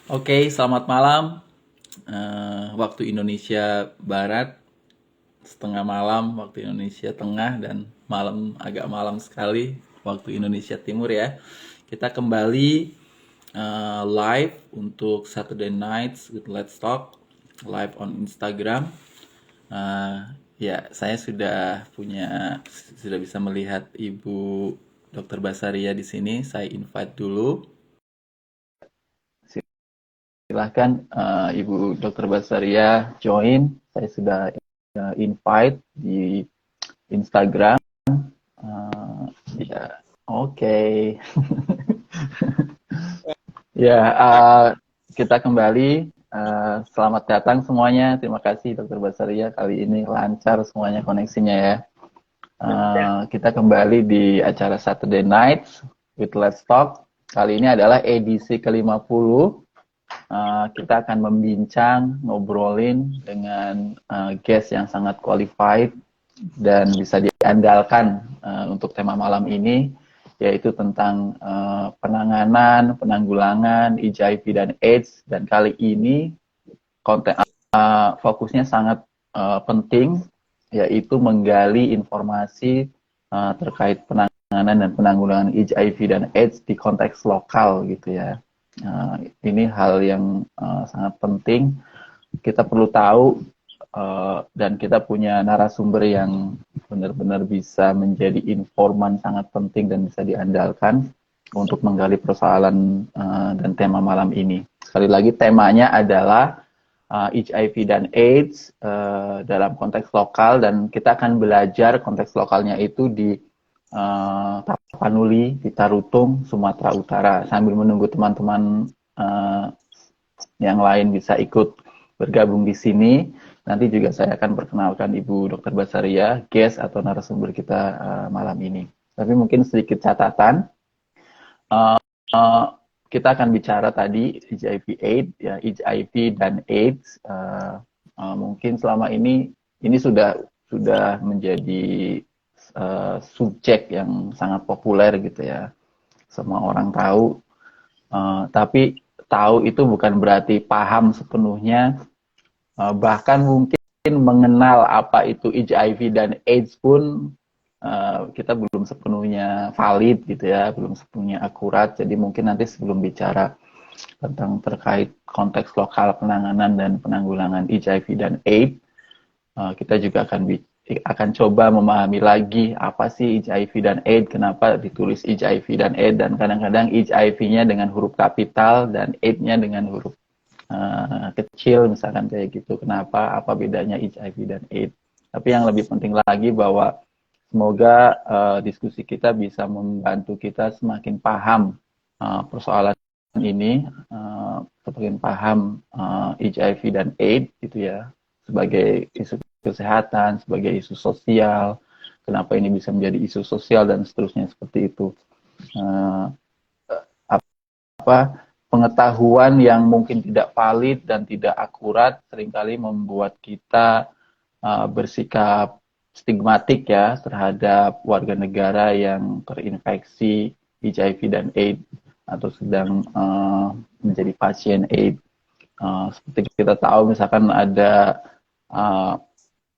Oke, selamat malam. Waktu Indonesia Barat, setengah malam waktu Indonesia Tengah, dan malam agak malam sekali waktu Indonesia Timur ya. Kita kembali live untuk Saturday Nights with Let's Talk live on Instagram. Ya, saya sudah bisa melihat Ibu Dr. Basaria di sini. Saya invite dulu. Silahkan Ibu Dr. Basaria join. Saya sudah invite di Instagram. Ya, oke. Ya, kita kembali. Selamat datang semuanya. Terima kasih Dr. Basaria. Kali ini lancar semuanya koneksinya ya. Kita kembali di acara Saturday Nights with Let's Talk. Kali ini adalah edisi ke-50. Kita akan membincang, ngobrolin dengan guest yang sangat qualified dan bisa diandalkan untuk tema malam ini, yaitu tentang penanggulangan HIV dan AIDS. Dan kali ini fokusnya sangat penting, yaitu menggali informasi terkait penanganan dan penanggulangan HIV dan AIDS di konteks lokal gitu ya. Ini hal yang sangat penting. Kita perlu tahu dan kita punya narasumber yang benar-benar bisa menjadi informan sangat penting dan bisa diandalkan untuk menggali persoalan dan tema malam ini. Sekali lagi temanya adalah HIV dan AIDS dalam konteks lokal, dan kita akan belajar konteks lokalnya itu di Tapanuli, di Tarutung, Sumatera Utara. Sambil menunggu teman-teman yang lain bisa ikut bergabung di sini, nanti juga saya akan perkenalkan Ibu Dr. Basaria, guest atau narasumber kita malam ini. Tapi mungkin sedikit catatan, kita akan bicara tadi HIV/AIDS, ya, HIV dan AIDS. Mungkin selama ini sudah menjadi subjek yang sangat populer gitu ya. Semua orang tahu, tapi tahu itu bukan berarti paham sepenuhnya. Bahkan mungkin mengenal apa itu HIV dan AIDS pun kita belum sepenuhnya valid gitu ya, belum sepenuhnya akurat. Jadi mungkin nanti sebelum bicara tentang terkait konteks lokal penanganan dan penanggulangan HIV dan AIDS, kita juga akan coba memahami lagi apa sih HIV dan AIDS, kenapa ditulis HIV dan AIDS, dan kadang-kadang HIV-nya dengan huruf kapital dan AIDS-nya dengan huruf kecil misalkan kayak gitu. Kenapa? Apa bedanya HIV dan AIDS? Tapi yang lebih penting lagi bahwa semoga diskusi kita bisa membantu kita semakin paham persoalan ini, semakin paham HIV dan AIDS gitu ya, sebagai isu kesehatan, sebagai isu sosial, kenapa ini bisa menjadi isu sosial dan seterusnya seperti itu. Pengetahuan yang mungkin tidak valid dan tidak akurat seringkali membuat kita bersikap stigmatik ya terhadap warga negara yang terinfeksi HIV dan AIDS atau sedang menjadi pasien AIDS. Seperti kita tahu, misalkan ada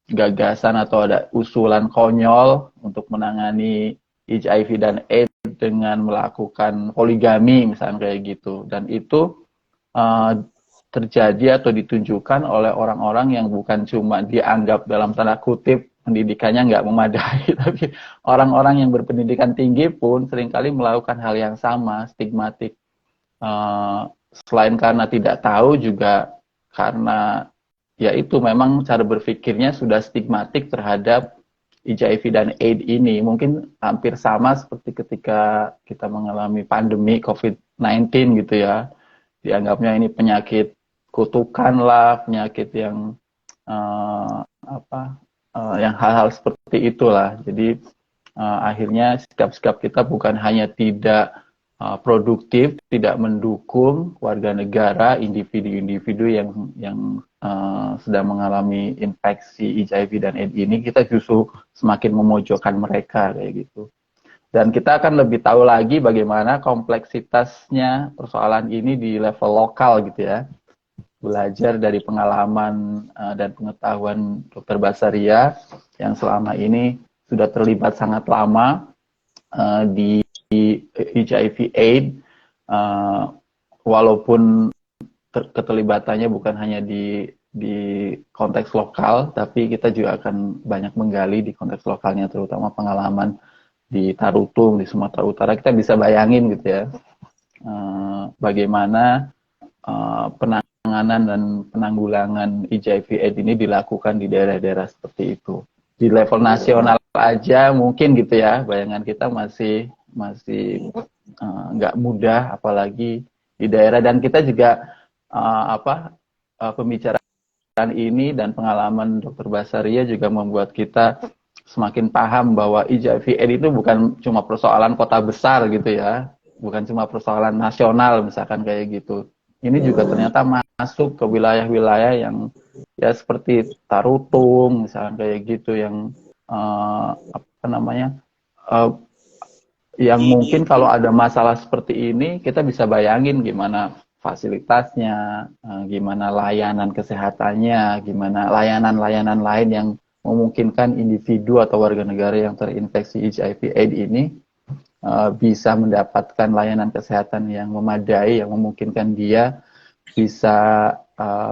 gagasan atau ada usulan konyol untuk menangani HIV dan AIDS dengan melakukan poligami misalnya kayak gitu, dan itu terjadi atau ditunjukkan oleh orang-orang yang bukan cuma dianggap dalam tanda kutip pendidikannya nggak memadai, tapi orang-orang yang berpendidikan tinggi pun seringkali melakukan hal yang sama, stigmatik. Selain karena tidak tahu, juga karena ya itu memang cara berpikirnya sudah stigmatik terhadap HIV dan AIDS ini. Mungkin hampir sama seperti ketika kita mengalami pandemi COVID-19 gitu ya. Dianggapnya ini penyakit kutukan lah, penyakit yang yang hal-hal seperti itulah. Jadi akhirnya sikap-sikap kita bukan hanya tidak produktif, tidak mendukung warga negara, individu-individu yang sedang mengalami infeksi HIV dan AIDS ini, kita justru semakin memojokkan mereka kayak gitu. Dan kita akan lebih tahu lagi bagaimana kompleksitasnya persoalan ini di level lokal gitu ya. Belajar dari pengalaman dan pengetahuan Dr. Basaria yang selama ini sudah terlibat sangat lama di HIV AIDS, walaupun keterlibatannya bukan hanya di konteks lokal, tapi kita juga akan banyak menggali di konteks lokalnya, terutama pengalaman di Tarutung, di Sumatera Utara. Kita bisa bayangin gitu ya, bagaimana penanganan dan penanggulangan HIV/AIDS ini dilakukan di daerah-daerah seperti itu. Di level nasional aja mungkin gitu ya, bayangan kita masih nggak mudah, apalagi di daerah. Dan kita juga pembicaraan ini dan pengalaman Dr. Basaria juga membuat kita semakin paham bahwa HIV/AIDS itu bukan cuma persoalan kota besar gitu ya, bukan cuma persoalan nasional misalkan kayak gitu. Ini juga ternyata masuk ke wilayah-wilayah yang ya seperti Tarutung misalkan kayak gitu, yang yang mungkin kalau ada masalah seperti ini kita bisa bayangin gimana fasilitasnya, gimana layanan kesehatannya, gimana layanan-layanan lain yang memungkinkan individu atau warga negara yang terinfeksi HIV/AIDS ini bisa mendapatkan layanan kesehatan yang memadai, yang memungkinkan dia bisa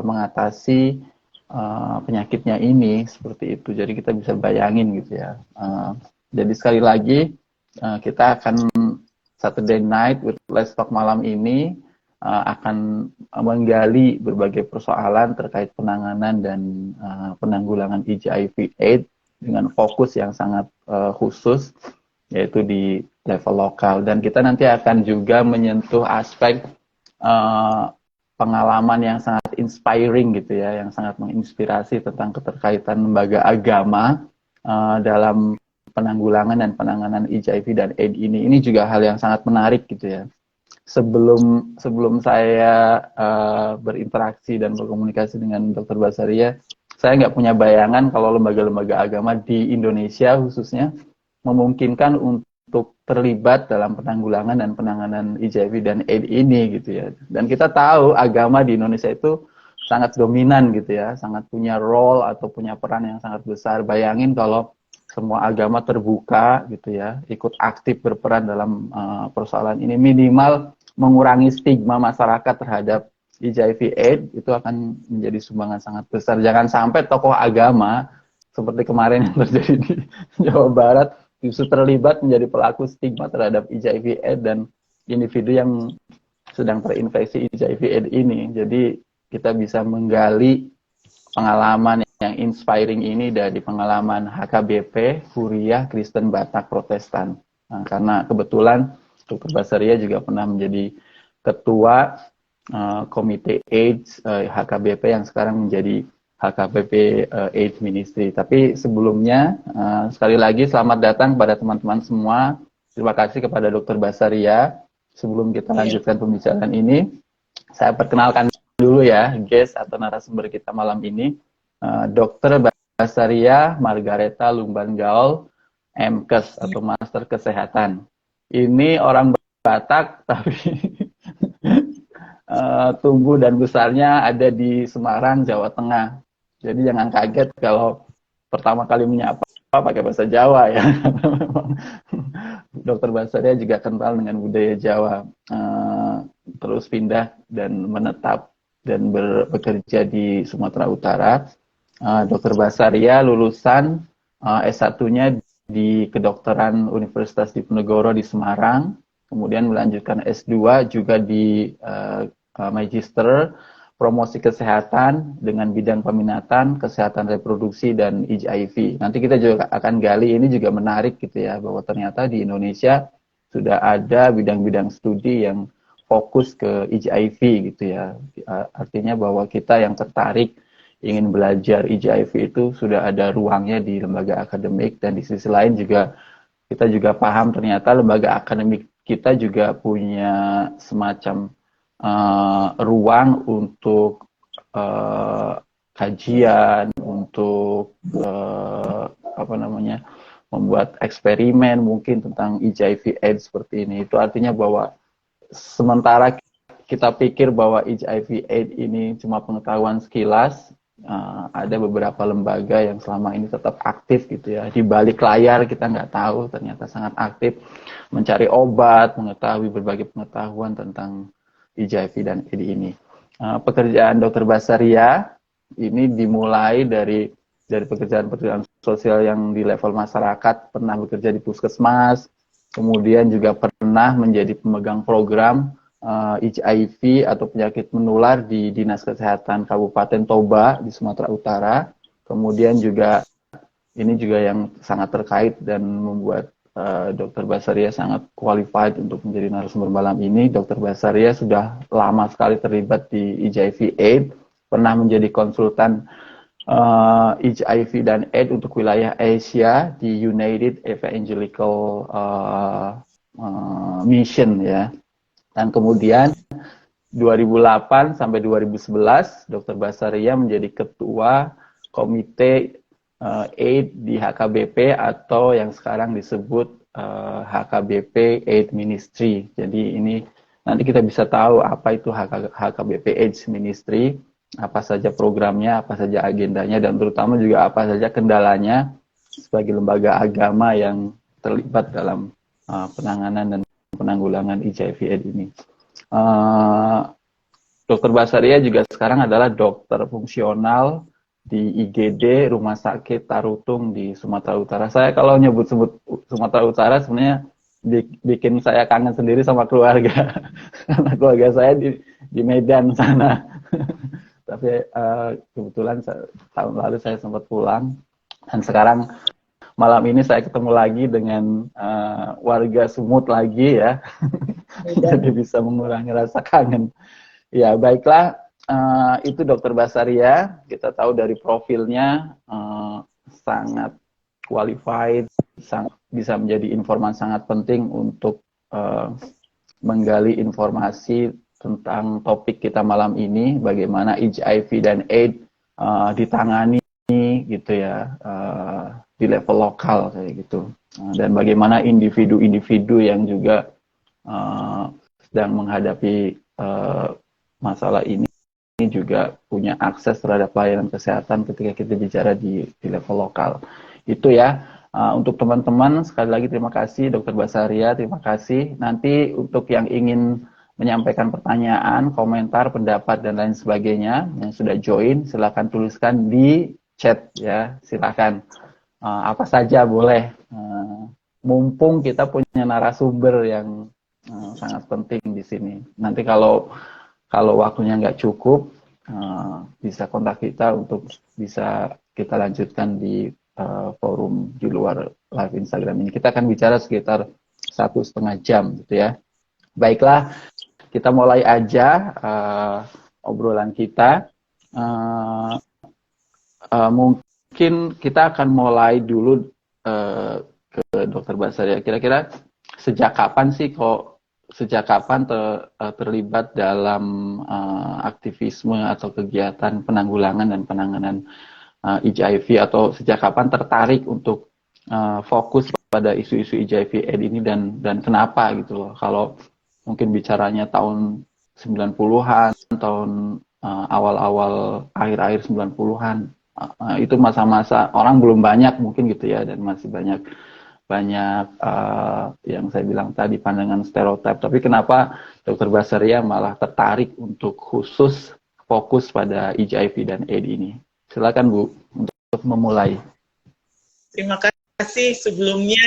mengatasi penyakitnya ini, seperti itu. Jadi kita bisa bayangin gitu ya. Jadi sekali lagi kita akan Saturday Night with Let's Talk malam ini akan menggali berbagai persoalan terkait penanganan dan penanggulangan HIV/AIDS dengan fokus yang sangat khusus, yaitu di level lokal. Dan kita nanti akan juga menyentuh aspek pengalaman yang sangat inspiring gitu ya, yang sangat menginspirasi tentang keterkaitan lembaga agama dalam penanggulangan dan penanganan HIV dan AIDS ini. Ini juga hal yang sangat menarik gitu ya. Sebelum saya berinteraksi dan berkomunikasi dengan Dr. Basaria, saya nggak punya bayangan kalau lembaga-lembaga agama di Indonesia khususnya memungkinkan untuk terlibat dalam penanggulangan dan penanganan HIV dan AIDS ini gitu ya. Dan kita tahu agama di Indonesia itu sangat dominan gitu ya, sangat punya role atau punya peran yang sangat besar. Bayangin kalau semua agama terbuka gitu ya, ikut aktif berperan dalam persoalan ini, minimal mengurangi stigma masyarakat terhadap HIV/AIDS itu akan menjadi sumbangan sangat besar. Jangan sampai tokoh agama seperti kemarin yang terjadi di Jawa Barat justru terlibat menjadi pelaku stigma terhadap HIV/AIDS dan individu yang sedang terinfeksi HIV/AIDS ini. Jadi kita bisa menggali pengalaman yang inspiring ini dari pengalaman HKBP, Huriyah Kristen Batak Protestan. Nah, karena kebetulan Dr. Basaria juga pernah menjadi ketua komite AIDS HKBP yang sekarang menjadi HKBP AIDS Ministry. Tapi sebelumnya, sekali lagi selamat datang kepada teman-teman semua. Terima kasih kepada Dr. Basaria. Sebelum kita lanjutkan pembicaraan ini, saya perkenalkan dulu ya guest atau narasumber kita malam ini, Dr. Basaria Margareta Lumban Gaul, MKes atau Master Kesehatan. Ini orang Batak tapi tumbuh dan besarnya ada di Semarang, Jawa Tengah. Jadi jangan kaget kalau pertama kali menyapa pakai bahasa Jawa ya. Dr. Basaria juga kental dengan budaya Jawa. Terus pindah dan menetap dan bekerja di Sumatera Utara. Dr. Basaria lulusan S1-nya di kedokteran Universitas Diponegoro di Semarang, kemudian melanjutkan S2 juga di Magister Promosi Kesehatan dengan bidang peminatan, kesehatan reproduksi, dan HIV. Nanti kita juga akan gali, ini juga menarik gitu ya, bahwa ternyata di Indonesia sudah ada bidang-bidang studi yang fokus ke HIV gitu ya. Artinya bahwa kita yang tertarik ingin belajar HIV itu sudah ada ruangnya di lembaga akademik, dan di sisi lain juga kita juga paham ternyata lembaga akademik kita juga punya semacam ruang untuk kajian, untuk membuat eksperimen mungkin tentang HIV/AIDS seperti ini. Itu artinya bahwa sementara kita pikir bahwa HIV/AIDS ini cuma pengetahuan sekilas, ada beberapa lembaga yang selama ini tetap aktif gitu ya. Di balik layar kita nggak tahu, ternyata sangat aktif mencari obat, mengetahui berbagai pengetahuan tentang HIV dan AIDS ini. Pekerjaan Dr. Basaria ini dimulai dari pekerjaan-pekerjaan sosial yang di level masyarakat, pernah bekerja di puskesmas, kemudian juga pernah menjadi pemegang program HIV atau penyakit menular di Dinas Kesehatan Kabupaten Toba di Sumatera Utara. Kemudian juga ini juga yang sangat terkait dan membuat Dr. Basaria sangat qualified untuk menjadi narasumber malam ini. Dr. Basaria sudah lama sekali terlibat di HIV/AIDS, pernah menjadi konsultan HIV dan AIDS untuk wilayah Asia di United Evangelical Mission ya. Dan kemudian 2008 sampai 2011 Dr. Basaria menjadi ketua komite AIDS di HKBP atau yang sekarang disebut HKBP AIDS Ministry. Jadi ini nanti kita bisa tahu apa itu HKBP AIDS Ministry, apa saja programnya, apa saja agendanya, dan terutama juga apa saja kendalanya sebagai lembaga agama yang terlibat dalam penanganan dan penanggulangan HIV/AIDS ini. Dr. Basaria juga sekarang adalah dokter fungsional di IGD Rumah Sakit Tarutung di Sumatera Utara. Saya kalau nyebut-sebut Sumatera Utara sebenarnya bikin saya kangen sendiri sama keluarga. Karena keluarga saya di Medan sana. Tapi kebetulan tahun lalu saya sempat pulang, dan sekarang malam ini saya ketemu lagi dengan warga Sumut lagi ya. Jadi bisa mengurangi rasa kangen. Ya baiklah, itu Dr. Basaria. Kita tahu dari profilnya sangat qualified, bisa menjadi informan sangat penting untuk menggali informasi tentang topik kita malam ini, bagaimana HIV dan AIDS ditangani gitu ya di level lokal kayak gitu, dan bagaimana individu-individu yang juga sedang menghadapi masalah ini juga punya akses terhadap pelayanan kesehatan ketika kita bicara di level lokal. Itu ya. Untuk teman-teman, sekali lagi terima kasih Dr. Basaria, terima kasih. Nanti untuk yang ingin menyampaikan pertanyaan, komentar, pendapat, dan lain sebagainya yang sudah join, silakan tuliskan di chat ya, silakan. Apa saja boleh. Mumpung kita punya narasumber yang sangat penting di sini. Nanti kalau waktunya nggak cukup, bisa kontak kita untuk bisa kita lanjutkan di forum di luar live Instagram ini. Kita akan bicara sekitar 1,5 jam gitu ya. Baiklah, kita mulai aja obrolan kita. Mungkin kita akan mulai dulu ke Dr. Basaria. Kira-kira sejak kapan terlibat dalam aktivisme atau kegiatan penanggulangan dan penanganan HIV, atau sejak kapan tertarik untuk fokus pada isu-isu HIV/AIDS ini, dan kenapa gitu loh. Kalau mungkin bicaranya tahun 90-an, tahun awal-awal akhir-akhir 90-an, itu masa-masa orang belum banyak mungkin gitu ya, dan masih banyak yang saya bilang tadi pandangan stereotip. Tapi kenapa Dr. Basaria malah tertarik untuk khusus fokus pada HIV dan AIDS ini? Silakan Bu untuk memulai. Terima kasih sebelumnya,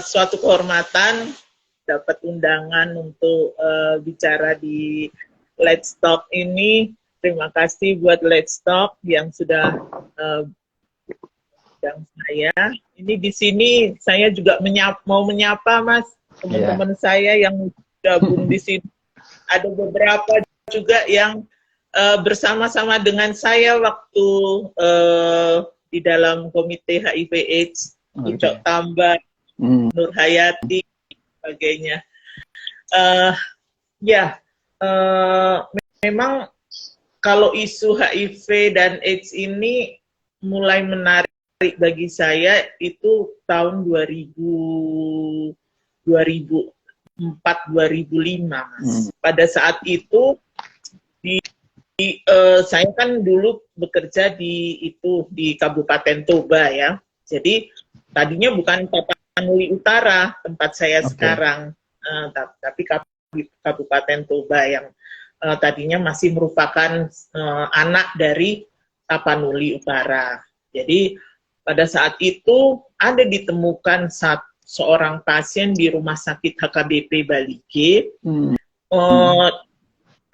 suatu kehormatan dapat undangan untuk bicara di Let's Talk ini. Terima kasih buat Let's Talk yang sudah undang saya. Ini di sini saya juga mau menyapa Mas, teman-teman saya yang gabung di sini. Ada beberapa juga yang bersama-sama dengan saya waktu di dalam komite HIV/AIDS, Ucok Tambah, Nur Hayati, sebagainya. Memang kalau isu HIV dan AIDS ini mulai menarik bagi saya itu tahun 2004-2005, Mas. Pada saat itu saya kan dulu bekerja di Kabupaten Toba ya. Jadi tadinya bukan Tapanuli Utara tempat saya sekarang, tapi Kabupaten Toba yang tadinya masih merupakan anak dari Tapanuli Utara. Jadi pada saat itu ada ditemukan seorang pasien di Rumah Sakit HKBP Balige.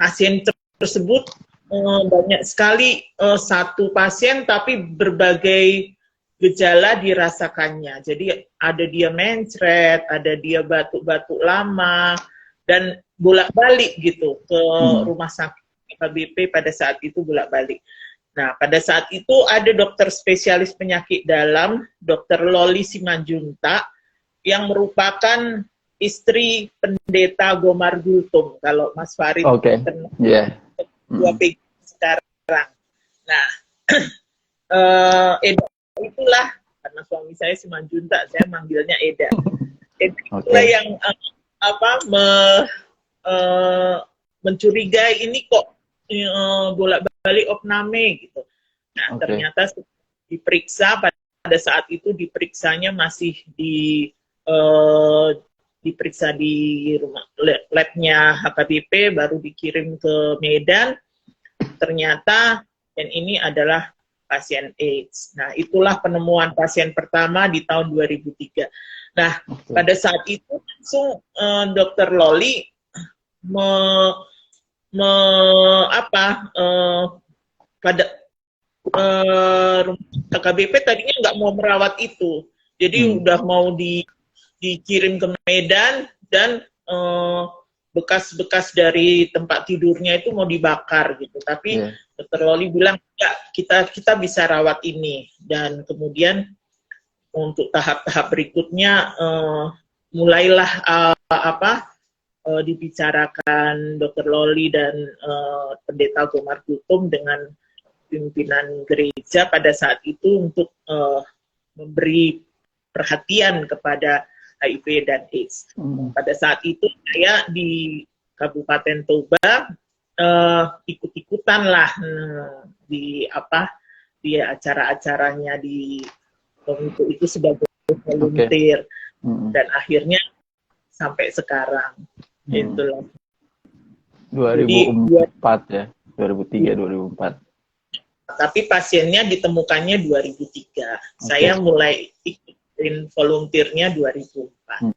Pasien tersebut banyak sekali, satu pasien tapi berbagai gejala dirasakannya. Jadi ada dia mencret, ada dia batuk-batuk lama, dan bolak-balik gitu ke Rumah Sakit HKBP pada saat itu bolak-balik. Nah, pada saat itu ada dokter spesialis penyakit dalam, Dr. Loli Simanjuntak, yang merupakan istri pendeta Gomar Gultom, kalau Mas Farid dua PG sekarang. Nah, Eda itulah, karena suami saya Simanjuntak, saya manggilnya Eda. Eda itulah yang mencurigai ini kok bolak-balik opname gitu. Nah, ternyata diperiksa pada saat itu diperiksanya masih diperiksa di rumah labnya HKBP, baru dikirim ke Medan. Ternyata dan ini adalah pasien AIDS. Nah, itulah penemuan pasien pertama di tahun 2003. Nah, pada saat itu langsung Dr. Loli pada HKBP tadinya nggak mau merawat itu, jadi udah mau dikirim ke Medan, dan bekas-bekas dari tempat tidurnya itu mau dibakar gitu. Tapi Dr. Loli bilang ya, kita bisa rawat ini, dan kemudian untuk tahap-tahap berikutnya mulailah dibicarakan Dr. Loli dan Pendeta Gomar Gultom dengan pimpinan gereja pada saat itu untuk memberi perhatian kepada HIV dan AIDS. Pada saat itu saya di Kabupaten Toba ikut-ikutan lah di acara-acaranya di untuk itu sebagai volunteer, dan akhirnya sampai sekarang. Itulah. 2004 ya, 2003-2004. Tapi pasiennya ditemukannya 2003. Saya mulai ikutin volunteernya 2004.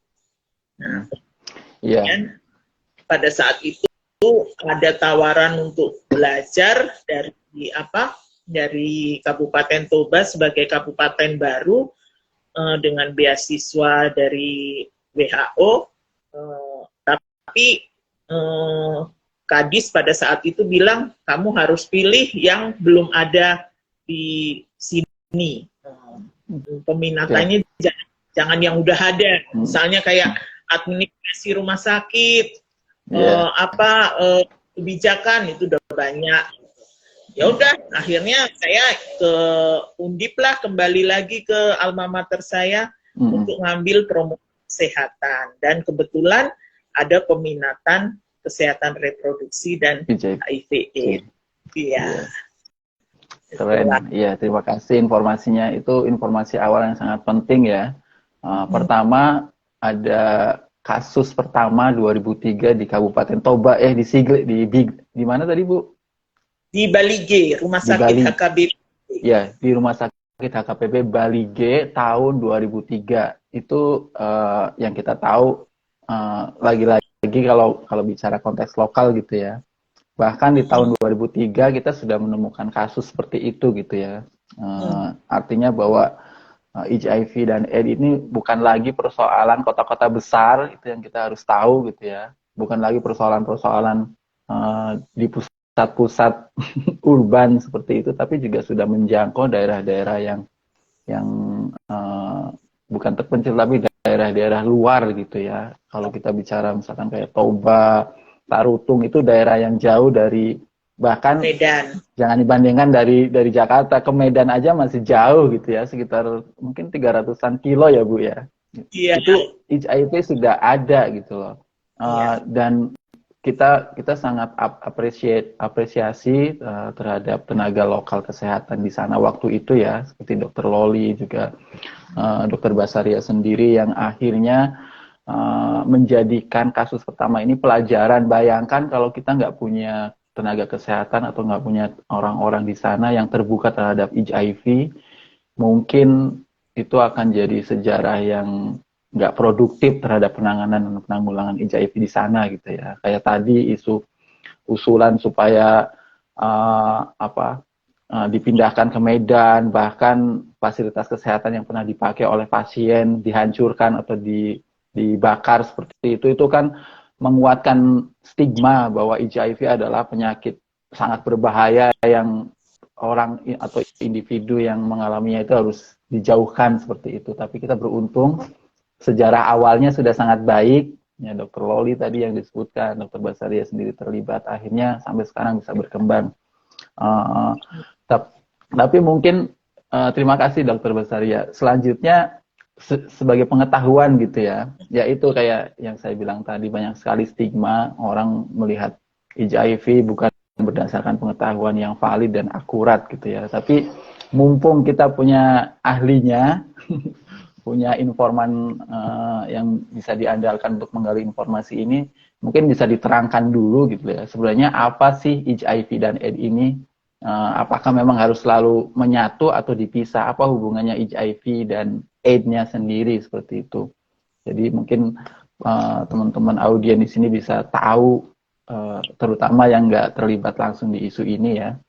Nah, kemudian pada saat itu ada tawaran untuk belajar dari Kabupaten Toba sebagai kabupaten baru dengan beasiswa dari WHO. Tapi Kadis pada saat itu bilang kamu harus pilih yang belum ada di sini. Peminatannya jangan yang udah ada. Misalnya kayak administrasi rumah sakit, kebijakan itu udah banyak. Ya udah, akhirnya saya ke Undip lah, kembali lagi ke alma mater saya untuk ngambil promosi kesehatan, dan kebetulan ada peminatan kesehatan reproduksi dan HIV/AIDS. Iya. Keren. Iya, terima kasih informasinya. Itu informasi awal yang sangat penting ya. Pertama, ada kasus pertama 2003 di Kabupaten Toba, di mana tadi Bu? Di Balige, Rumah Sakit HKBP. Ya, di Rumah Sakit HKBP Balige tahun 2003. Itu yang kita tahu, lagi-lagi kalau bicara konteks lokal gitu ya. Bahkan di tahun 2003 kita sudah menemukan kasus seperti itu gitu ya. Artinya bahwa HIV dan AIDS ini bukan lagi persoalan kota-kota besar, itu yang kita harus tahu gitu ya. Bukan lagi persoalan-persoalan di pusat-pusat urban seperti itu, tapi juga sudah menjangkau daerah-daerah yang bukan terpencil, tapi daerah-daerah luar gitu ya. Kalau kita bicara misalkan kayak Toba, Tarutung, itu daerah yang jauh dari Bahkan Medan. jangan dibandingkan dari Jakarta ke Medan aja masih jauh gitu ya, sekitar mungkin 300-an kilo ya Bu ya. Iya. Itu HIV sudah ada gitu loh. Iya. Dan kita sangat apresiasi terhadap tenaga lokal kesehatan di sana waktu itu ya, seperti Dokter Loli juga Dokter Basaria sendiri yang akhirnya menjadikan kasus pertama ini pelajaran. Bayangkan kalau kita nggak punya tenaga kesehatan atau nggak punya orang-orang di sana yang terbuka terhadap HIV, mungkin itu akan jadi sejarah yang nggak produktif terhadap penanganan dan penanggulangan HIV di sana gitu ya. Kayak tadi usulan supaya dipindahkan ke Medan, bahkan fasilitas kesehatan yang pernah dipakai oleh pasien dihancurkan atau dibakar seperti itu kan menguatkan stigma bahwa HIV adalah penyakit sangat berbahaya yang orang atau individu yang mengalaminya itu harus dijauhkan seperti itu. Tapi kita beruntung sejarah awalnya sudah sangat baik. Ya, Dokter Loli tadi yang disebutkan, Dokter Basaria sendiri terlibat, akhirnya sampai sekarang bisa berkembang. Tapi mungkin terima kasih Dokter Basaria. Selanjutnya sebagai pengetahuan gitu ya, yaitu kayak yang saya bilang tadi, banyak sekali stigma orang melihat HIV bukan berdasarkan pengetahuan yang valid dan akurat gitu ya. Tapi mumpung kita punya ahlinya, punya informan yang bisa diandalkan untuk menggali informasi ini, mungkin bisa diterangkan dulu gitu ya. Sebenarnya apa sih HIV dan AIDS ini? Apakah memang harus selalu menyatu atau dipisah? Apa hubungannya HIV dan AIDS-nya sendiri seperti itu? Jadi mungkin teman-teman audien di sini bisa tahu, terutama yang nggak terlibat langsung di isu ini ya,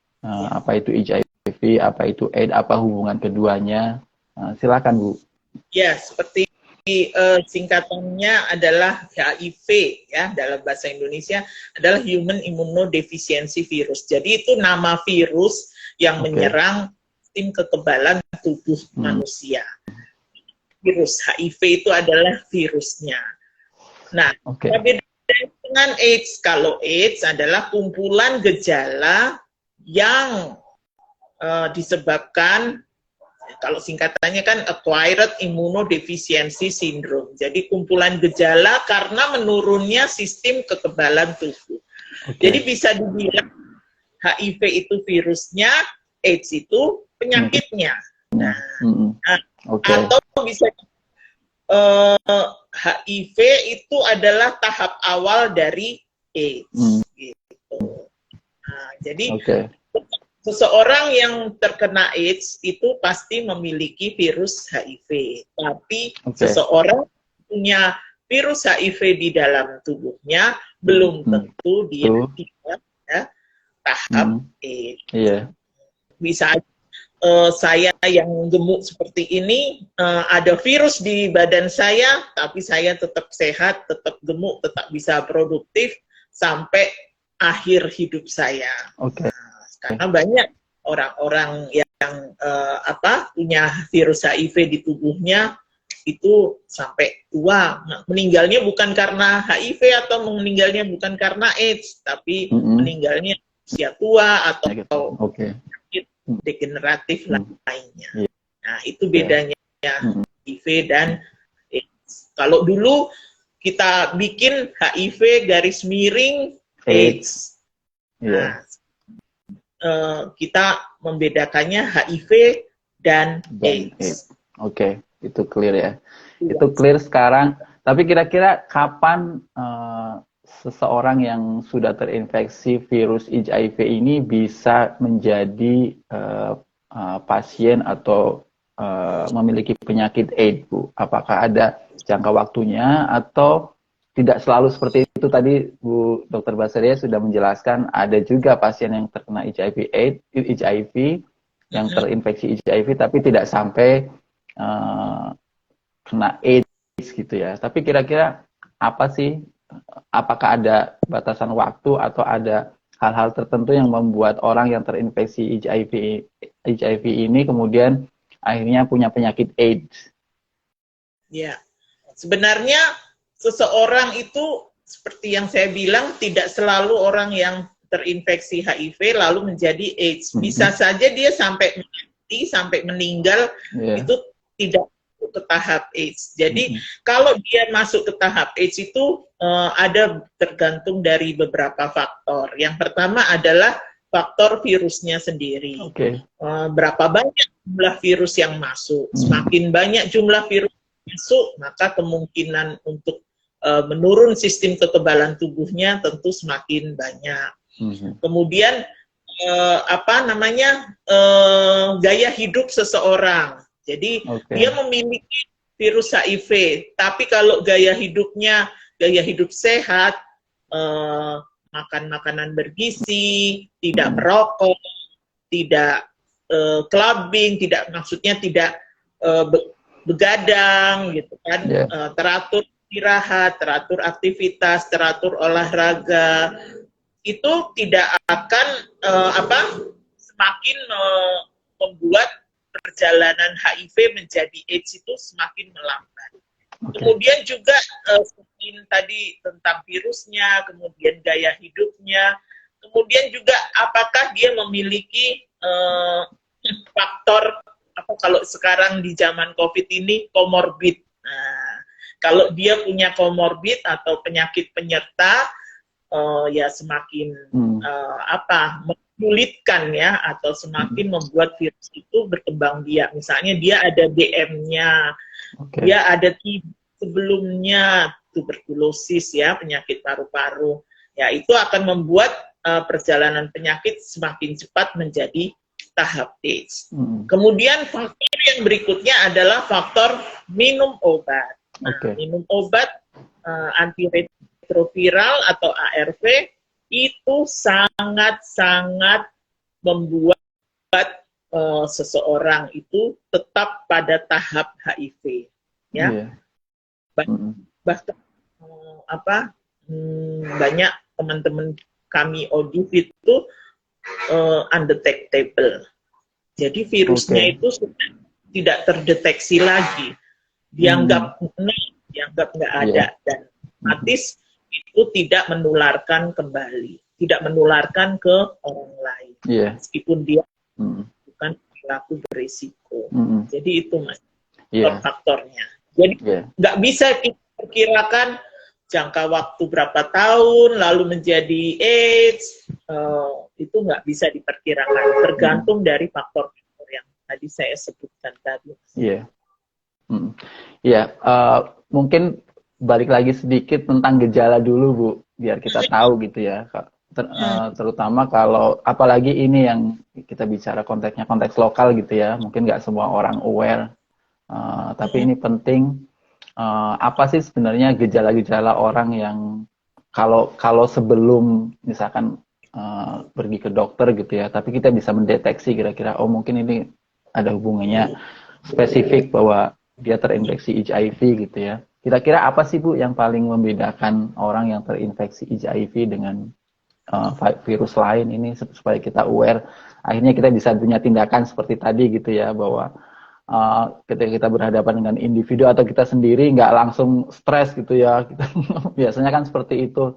apa itu HIV, apa itu AIDS, apa hubungan keduanya. Silakan Bu. Ya, seperti singkatannya adalah HIV ya, dalam bahasa Indonesia adalah Human Immunodeficiency Virus. Jadi itu nama virus yang menyerang sistem kekebalan tubuh manusia. Virus HIV itu adalah virusnya. Nah, beda dengan AIDS. Kalau AIDS adalah kumpulan gejala yang disebabkan, kalau singkatannya kan acquired immunodeficiency syndrome. Jadi kumpulan gejala karena menurunnya sistem kekebalan tubuh. Jadi bisa dibilang HIV itu virusnya, AIDS itu penyakitnya. Nah, atau bisa HIV itu adalah tahap awal dari AIDS. Gitu. Nah, jadi seseorang yang terkena AIDS itu pasti memiliki virus HIV, tapi seseorang punya virus HIV di dalam tubuhnya belum tentu dia tidak tahap AIDS. Bisa saya yang gemuk seperti ini, ada virus di badan saya, tapi saya tetap sehat, tetap gemuk, tetap bisa produktif sampai akhir hidup saya. Karena banyak orang-orang yang punya virus HIV di tubuhnya itu sampai tua, meninggalnya bukan karena HIV atau meninggalnya bukan karena AIDS, tapi meninggalnya usia tua atau penyakit degeneratif lainnya. Nah, itu bedanya HIV dan AIDS. Kalau dulu kita bikin HIV garis miring AIDS. Nah, kita membedakannya HIV dan AIDS. Itu clear ya. Itu clear sekarang. Tapi kira-kira kapan seseorang yang sudah terinfeksi virus HIV ini bisa menjadi pasien atau memiliki penyakit AIDS, Bu? Apakah ada jangka waktunya atau tidak selalu seperti itu? Tadi Bu Dr. Basaria sudah menjelaskan ada juga pasien yang terkena HIV yang terinfeksi HIV tapi tidak sampai kena AIDS gitu ya. Tapi kira-kira apa sih? Apakah ada batasan waktu atau ada hal-hal tertentu yang membuat orang yang terinfeksi HIV ini kemudian akhirnya punya penyakit AIDS? Ya, sebenarnya seseorang itu seperti yang saya bilang tidak selalu orang yang terinfeksi HIV lalu menjadi AIDS. Bisa saja dia sampai mati, sampai meninggal, itu tidak ke tahap AIDS. Jadi kalau dia masuk ke tahap AIDS itu ada tergantung dari beberapa faktor. Yang pertama adalah faktor virusnya sendiri. Berapa banyak jumlah virus yang masuk. Semakin banyak jumlah virus masuk, maka kemungkinan untuk menurun sistem kekebalan tubuhnya tentu semakin banyak. Kemudian gaya hidup seseorang. Jadi dia memiliki virus HIV, tapi kalau gaya hidup sehat, makan makanan bergizi, tidak merokok, tidak clubbing, maksudnya tidak begadang, gitu kan, teratur istirahat, teratur aktivitas, teratur olahraga, itu tidak akan semakin membuat perjalanan HIV menjadi AIDS itu semakin melambat. Kemudian juga selain tadi tentang virusnya, kemudian gaya hidupnya, kemudian juga apakah dia memiliki faktor kalau sekarang di zaman COVID ini komorbid. Nah, kalau dia punya komorbid atau penyakit penyerta, ya semakin menyulitkan ya, atau semakin membuat virus itu berkembang biak. Misalnya dia ada DM-nya, dia ada TB sebelumnya, tuberkulosis ya, penyakit paru-paru. Ya, itu akan membuat perjalanan penyakit semakin cepat menjadi tahap AIDS. Kemudian faktor yang berikutnya adalah faktor minum obat. Minum obat antiretroviral atau ARV itu sangat-sangat membuat seseorang itu tetap pada tahap HIV, ya. Bahkan banyak teman-teman kami ODIV itu undetectable. Jadi virusnya itu sudah tidak terdeteksi lagi, dianggap nggak ada, dan otomatis itu tidak menularkan kembali, tidak menularkan ke orang lain, meskipun dia bukan perilaku berisiko. Jadi itu mas faktornya. Jadi nggak bisa kita perkirakan jangka waktu berapa tahun lalu menjadi AIDS, itu nggak bisa diperkirakan, tergantung dari faktor-faktor yang tadi saya sebutkan tadi. Mungkin balik lagi sedikit tentang gejala dulu Bu, biar kita tahu gitu ya. Terutama kalau apalagi ini yang kita bicara konteksnya konteks lokal gitu ya, mungkin nggak semua orang aware, tapi ini penting. Apa sih sebenarnya gejala-gejala orang yang kalau sebelum misalkan pergi ke dokter gitu ya, tapi kita bisa mendeteksi kira-kira mungkin ini ada hubungannya spesifik bahwa dia terinfeksi HIV gitu ya. Kira-kira apa sih Bu yang paling membedakan orang yang terinfeksi HIV dengan virus lain ini, supaya kita aware, akhirnya kita bisa punya tindakan seperti tadi gitu ya, bahwa ketika kita berhadapan dengan individu atau kita sendiri nggak langsung stres gitu ya. Biasanya kan seperti itu.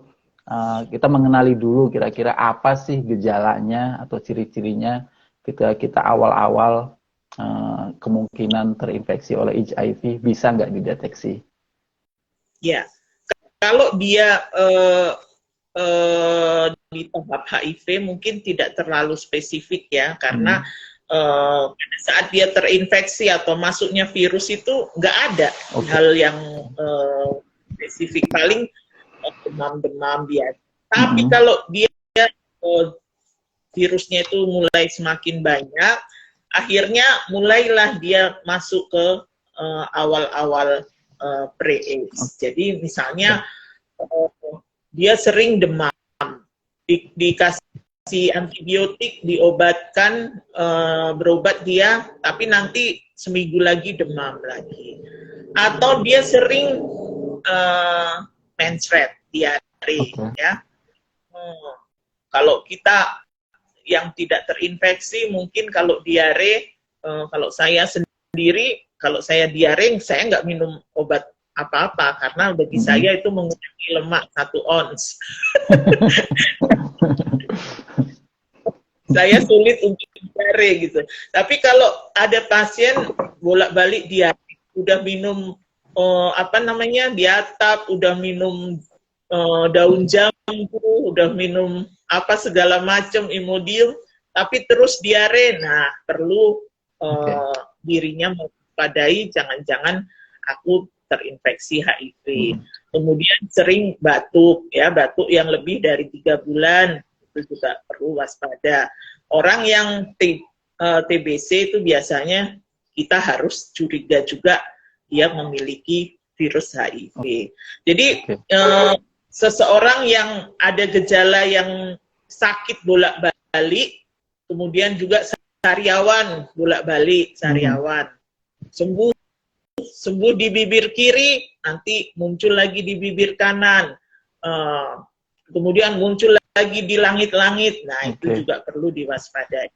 Kita mengenali dulu kira-kira apa sih gejalanya atau ciri-cirinya ketika kita awal-awal kemungkinan terinfeksi oleh HIV, bisa nggak dideteksi? Ya, kalau dia di tahap HIV mungkin tidak terlalu spesifik ya, karena pada saat dia terinfeksi atau masuknya virus itu nggak ada hal yang spesifik, paling demam-demam biasa. Tapi kalau dia virusnya itu mulai semakin banyak, akhirnya mulailah dia masuk ke awal-awal pre-AIDS. Jadi misalnya dia sering demam, dikasih antibiotik, diobatkan, berobat dia, tapi nanti seminggu lagi demam lagi. Atau dia sering menstruate, diare, ya. Kalau kita yang tidak terinfeksi, mungkin kalau diare, kalau saya sendiri, kalau saya diare, saya nggak minum obat apa-apa karena bagi saya itu mengurangi lemak 1 ons. Saya sulit untuk diare gitu. Tapi kalau ada pasien bolak-balik dia udah minum diatap, udah minum daun jambu, udah minum apa segala macam Imodium, tapi terus diare, nah perlu dirinya mewaspadai, jangan-jangan aku terinfeksi HIV. Kemudian sering batuk, ya batuk yang lebih dari 3 bulan itu juga perlu waspada. Orang yang TBC itu biasanya kita harus curiga juga dia memiliki virus HIV. Jadi seseorang yang ada gejala yang sakit bolak-balik, kemudian juga sariawan bolak-balik, sariawan sembuh di bibir kiri, nanti muncul lagi di bibir kanan, kemudian muncul lagi di langit-langit, nah itu juga perlu diwaspadai.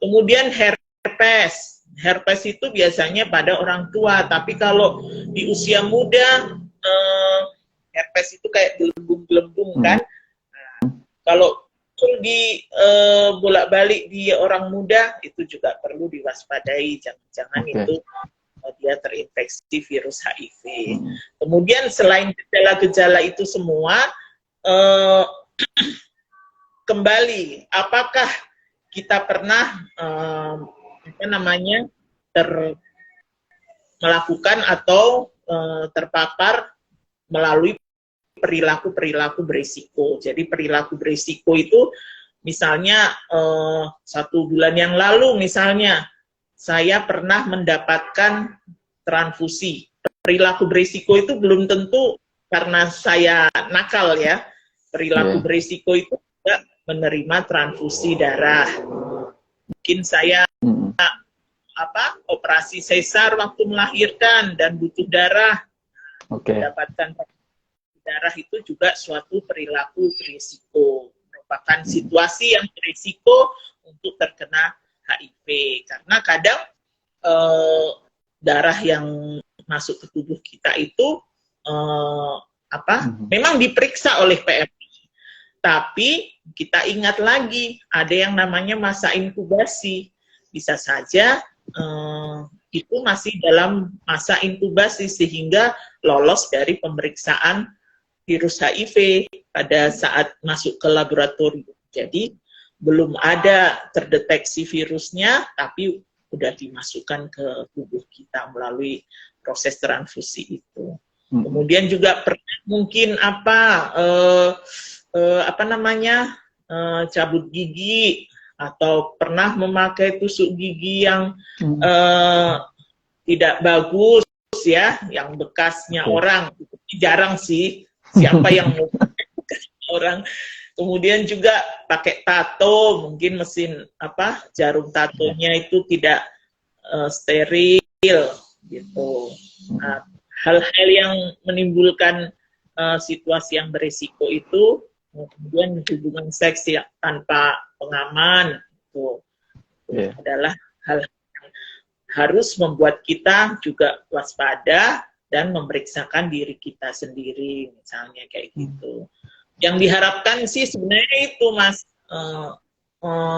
Kemudian herpes itu biasanya pada orang tua, tapi kalau di usia muda, herpes itu kayak gelembung-gelembung kan, nah, kalau di bolak-balik di orang muda, itu juga perlu diwaspadai, jangan-jangan itu dia terinfeksi virus HIV. Kemudian selain gejala-gejala itu semua, kembali, apakah kita pernah melakukan atau terpapar melalui perilaku-perilaku berisiko. Jadi perilaku berisiko itu misalnya 1 bulan yang lalu misalnya saya pernah mendapatkan transfusi. Perilaku berisiko itu belum tentu karena saya nakal ya. Perilaku berisiko itu juga menerima transfusi darah. Mungkin saya operasi sesar waktu melahirkan dan butuh darah. Mendapatkan darah itu juga suatu perilaku berisiko. Merupakan situasi yang berisiko untuk terkena HIV. Karena kadang darah yang masuk ke tubuh kita itu memang diperiksa oleh PMI. Tapi kita ingat lagi ada yang namanya masa inkubasi. Bisa saja itu masih dalam masa inkubasi sehingga lolos dari pemeriksaan virus HIV pada saat masuk ke laboratorium. Jadi belum ada terdeteksi virusnya, tapi sudah dimasukkan ke tubuh kita melalui proses transfusi itu. Kemudian juga pernah mungkin cabut gigi atau pernah memakai tusuk gigi yang tidak bagus ya, yang bekasnya orang. Jarang sih siapa yang mau pakai bekasnya orang. Kemudian juga pakai tato, mungkin mesin jarum tatonya itu tidak steril gitu. Nah, hal-hal yang menimbulkan situasi yang berisiko itu, kemudian hubungan seks yang tanpa pengaman itu adalah hal yang harus membuat kita juga waspada dan memeriksakan diri kita sendiri, misalnya kayak gitu. Yang diharapkan sih sebenarnya itu Mas,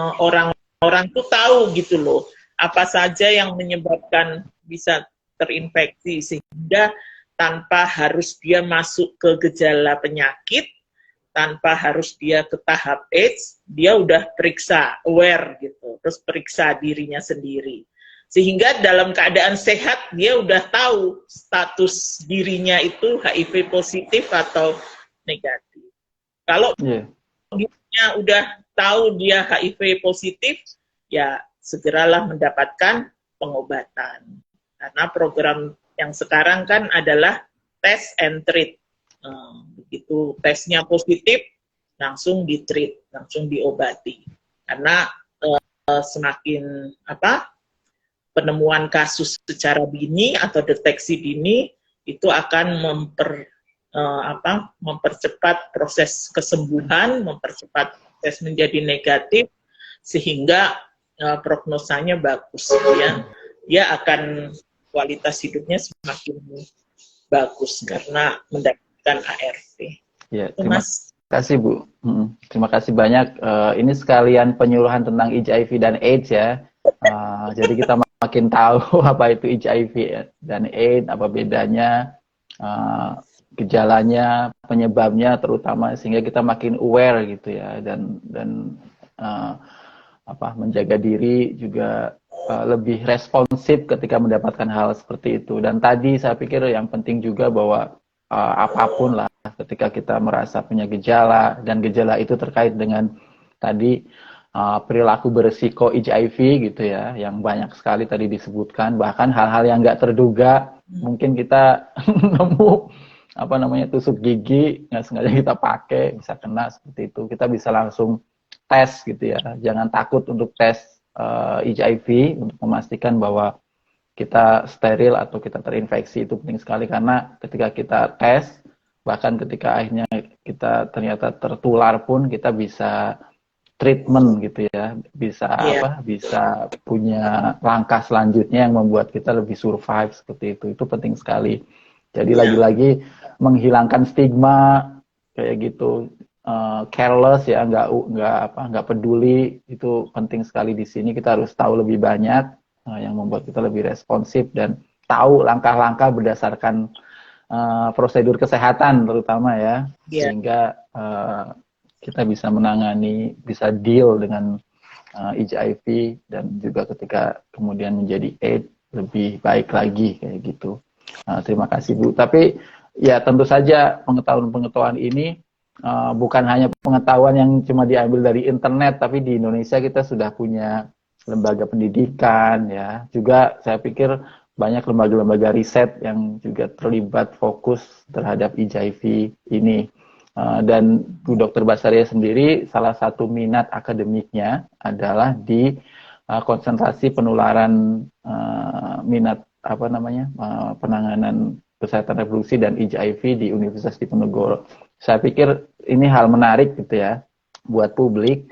orang-orang tuh tahu gitu loh, apa saja yang menyebabkan bisa terinfeksi, sehingga tanpa harus dia masuk ke gejala penyakit, tanpa harus dia ke tahap AIDS, dia udah periksa, aware gitu, terus periksa dirinya sendiri. Sehingga dalam keadaan sehat, dia udah tahu status dirinya itu HIV positif atau negatif. Kalau dia udah tahu dia HIV positif, ya segeralah mendapatkan pengobatan. Karena program yang sekarang kan adalah test and treat. Begitu tesnya positif, langsung di-treat, langsung diobati. Karena semakin penemuan kasus secara dini atau deteksi dini itu akan mempercepat proses kesembuhan, mempercepat proses menjadi negatif, sehingga prognosanya bagus ya. Dia akan kualitas hidupnya semakin bagus karena mendapatkan ARV. Ya, terima kasih Bu. Terima kasih banyak. Ini sekalian penyuluhan tentang HIV dan AIDS ya. Jadi kita makin tahu apa itu HIV dan AIDS, apa bedanya, gejalanya, penyebabnya terutama, sehingga kita makin aware gitu ya, dan menjaga diri juga lebih responsif ketika mendapatkan hal seperti itu. Dan tadi saya pikir yang penting juga bahwa apapun lah, ketika kita merasa punya gejala, dan gejala itu terkait dengan tadi perilaku beresiko HIV gitu ya, yang banyak sekali tadi disebutkan, bahkan hal-hal yang nggak terduga, mungkin kita nemu tusuk gigi nggak sengaja kita pakai, bisa kena seperti itu. Kita bisa langsung tes gitu ya, jangan takut untuk tes HIV untuk memastikan bahwa kita steril atau kita terinfeksi. Itu penting sekali, karena ketika kita tes, bahkan ketika akhirnya kita ternyata tertular pun, kita bisa treatment gitu ya, bisa punya langkah selanjutnya yang membuat kita lebih survive seperti itu. Itu penting sekali. Jadi lagi-lagi menghilangkan stigma kayak gitu, careless ya, nggak peduli, itu penting sekali di sini. Kita harus tahu lebih banyak yang membuat kita lebih responsif dan tahu langkah-langkah berdasarkan prosedur kesehatan terutama ya, sehingga kita bisa menangani, bisa deal dengan HIV, dan juga ketika kemudian menjadi AIDS lebih baik lagi kayak gitu. Terima kasih Bu. Tapi ya tentu saja pengetahuan-pengetahuan ini bukan hanya pengetahuan yang cuma diambil dari internet, tapi di Indonesia kita sudah punya lembaga pendidikan ya. Juga saya pikir banyak lembaga-lembaga riset yang juga terlibat fokus terhadap HIV ini. Dan Bu Dr. Basaria sendiri, salah satu minat akademiknya adalah di konsentrasi penularan penanganan kesehatan reproduksi dan HIV di Universitas Diponegoro. Saya pikir ini hal menarik gitu ya buat publik.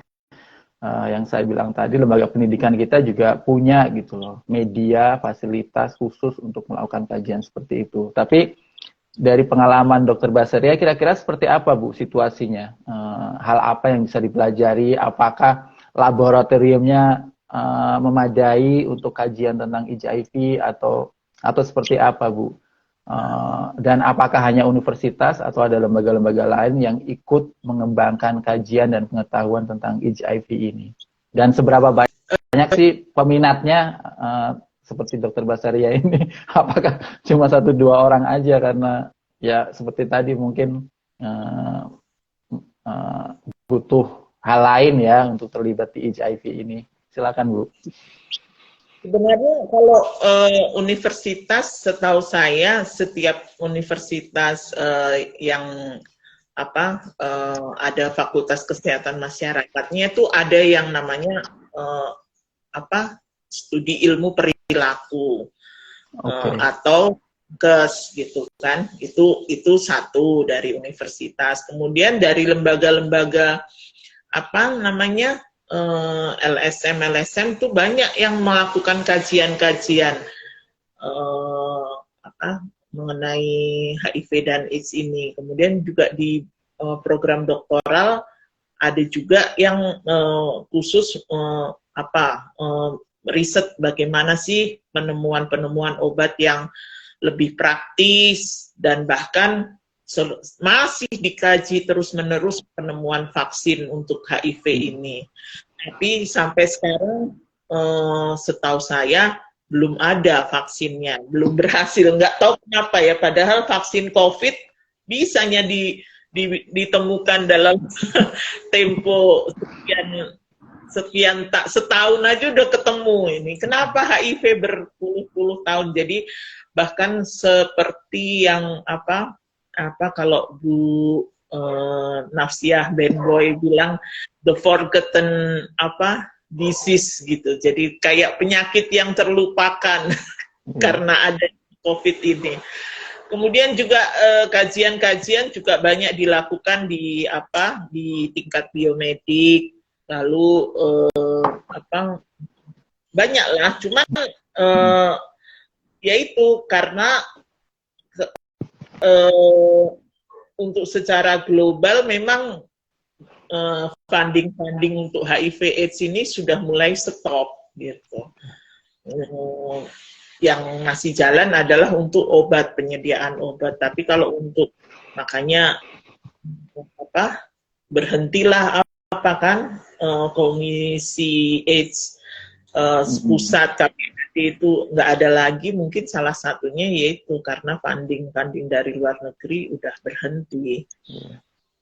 Yang saya bilang tadi, lembaga pendidikan kita juga punya gitu loh, media, fasilitas khusus untuk melakukan kajian seperti itu. Tapi dari pengalaman Dr. Basaria, kira-kira seperti apa Bu situasinya? Hal apa yang bisa dipelajari? Apakah laboratoriumnya memadai untuk kajian tentang HIV atau seperti apa Bu? Dan apakah hanya universitas atau ada lembaga-lembaga lain yang ikut mengembangkan kajian dan pengetahuan tentang HIV ini? Dan seberapa banyak sih peminatnya seperti Dr. Basaria ini? Apakah cuma 1-2 orang aja, karena ya seperti tadi mungkin butuh hal lain ya untuk terlibat di HIV ini. Silakan Bu. Sebenarnya kalau universitas, setahu saya setiap universitas yang ada fakultas kesehatan masyarakatnya itu ada yang namanya studi ilmu perilaku, atau KES gitu kan. Itu satu dari universitas. Kemudian dari lembaga-lembaga LSM tuh banyak yang melakukan kajian-kajian mengenai HIV dan AIDS ini. Kemudian juga di program doktoral ada juga yang khusus riset bagaimana sih penemuan-penemuan obat yang lebih praktis, dan bahkan masih dikaji terus-menerus penemuan vaksin untuk HIV ini. Tapi sampai sekarang setahu saya belum ada vaksinnya, belum berhasil. Nggak tahu kenapa ya, padahal vaksin COVID bisanya ditemukan dalam tempo sekian setahun aja udah ketemu ini. Kenapa HIV berpuluh-puluh tahun? Jadi bahkan seperti yang kalau Bu Nafsiah Benboy bilang, the forgotten disease gitu. Jadi kayak penyakit yang terlupakan karena ada COVID ini. Kemudian juga kajian-kajian juga banyak dilakukan di tingkat biomedik, lalu banyak lah. Cuman yaitu karena eh, untuk secara global memang funding untuk HIV/AIDS ini sudah mulai stop gitu. Yang masih jalan adalah untuk obat, penyediaan obat. Tapi kalau untuk, makanya berhentilah kan Komisi AIDS pusat KPAD itu nggak ada lagi, mungkin salah satunya yaitu karena funding dari luar negeri udah berhenti,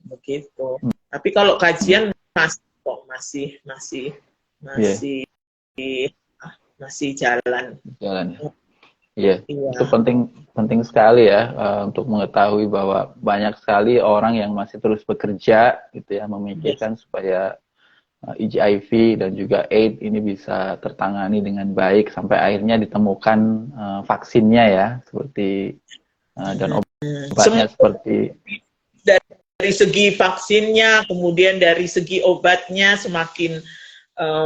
begitu. Tapi kalau kajian masih jalan. Iya, itu penting sekali ya, untuk mengetahui bahwa banyak sekali orang yang masih terus bekerja gitu ya, memikirkan supaya HIV dan juga AIDS ini bisa tertangani dengan baik sampai akhirnya ditemukan vaksinnya ya, seperti dan obatnya seperti dari segi vaksinnya, kemudian dari segi obatnya semakin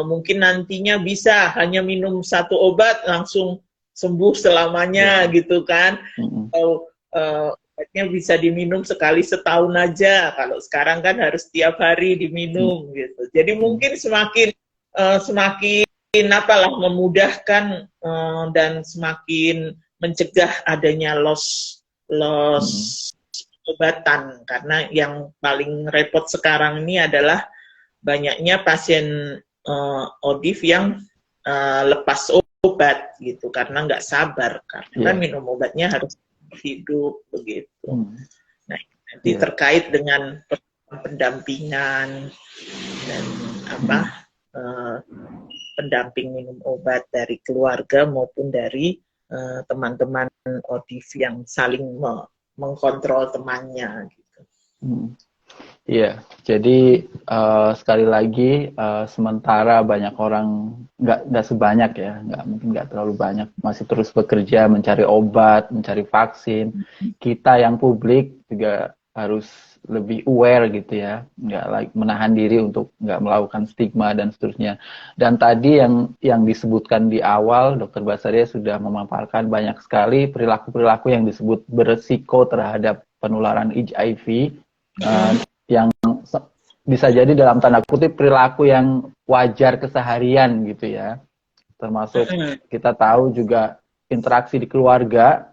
mungkin nantinya bisa hanya minum satu obat langsung sembuh selamanya gitu kan. Atau obatnya bisa diminum sekali setahun aja. Kalau sekarang kan harus tiap hari diminum gitu. Jadi mungkin semakin memudahkan dan semakin mencegah adanya loss obatan, karena yang paling repot sekarang ini adalah banyaknya pasien ODIF yang lepas obat gitu karena nggak sabar, karena minum obatnya harus hidup begitu. Nah, nanti terkait dengan pendampingan dan pendamping minum obat dari keluarga maupun dari teman-teman ODIF yang saling mengkontrol temannya gitu. Iya, jadi sekali lagi sementara banyak orang, nggak sebanyak ya, mungkin nggak terlalu banyak, masih terus bekerja mencari obat, mencari vaksin. Kita yang publik juga harus lebih aware gitu ya, nggak menahan diri untuk nggak melakukan stigma dan seterusnya. Dan tadi yang disebutkan di awal, Dr. Basaria sudah memaparkan banyak sekali perilaku-perilaku yang disebut beresiko terhadap penularan HIV. Yang bisa jadi dalam tanda kutip perilaku yang wajar keseharian gitu ya, termasuk kita tahu juga interaksi di keluarga,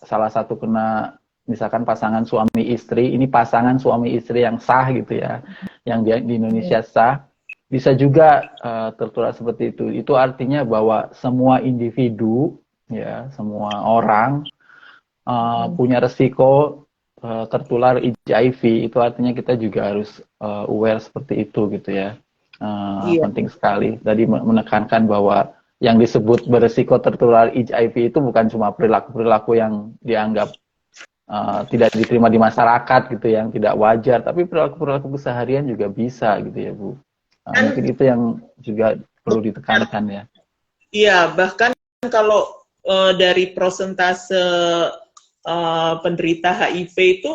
salah satu kena misalkan pasangan suami istri, ini pasangan suami istri yang sah gitu ya, yang di Indonesia sah, bisa juga tertular seperti itu artinya bahwa semua individu ya, semua orang punya resiko tertular HIV. Itu artinya kita juga harus aware seperti itu gitu ya. Penting sekali tadi menekankan bahwa yang disebut beresiko tertular HIV itu bukan cuma perilaku-perilaku yang dianggap tidak diterima di masyarakat gitu, yang tidak wajar, tapi perilaku-perilaku keseharian juga bisa gitu ya Bu. Mungkin itu yang juga perlu ditekankan ya. Iya, bahkan kalau dari persentase penderita HIV itu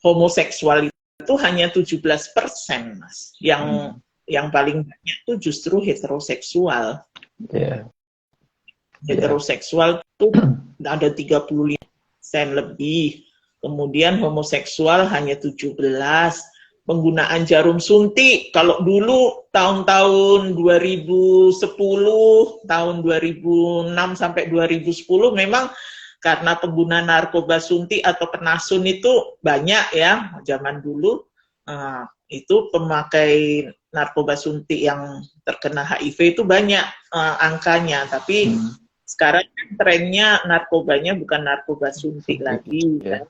homoseksual itu hanya 17%, Mas. Yang paling banyak itu justru heteroseksual. Heteroseksual itu ada 35% lebih. Kemudian homoseksual hanya 17%. Penggunaan jarum suntik, kalau dulu tahun-tahun 2010, tahun 2006 sampai 2010 memang karena pengguna narkoba suntik atau penasun itu banyak ya, zaman dulu itu pemakai narkoba suntik yang terkena HIV itu banyak angkanya, tapi sekarang trennya narkobanya bukan narkoba suntik lagi, kan?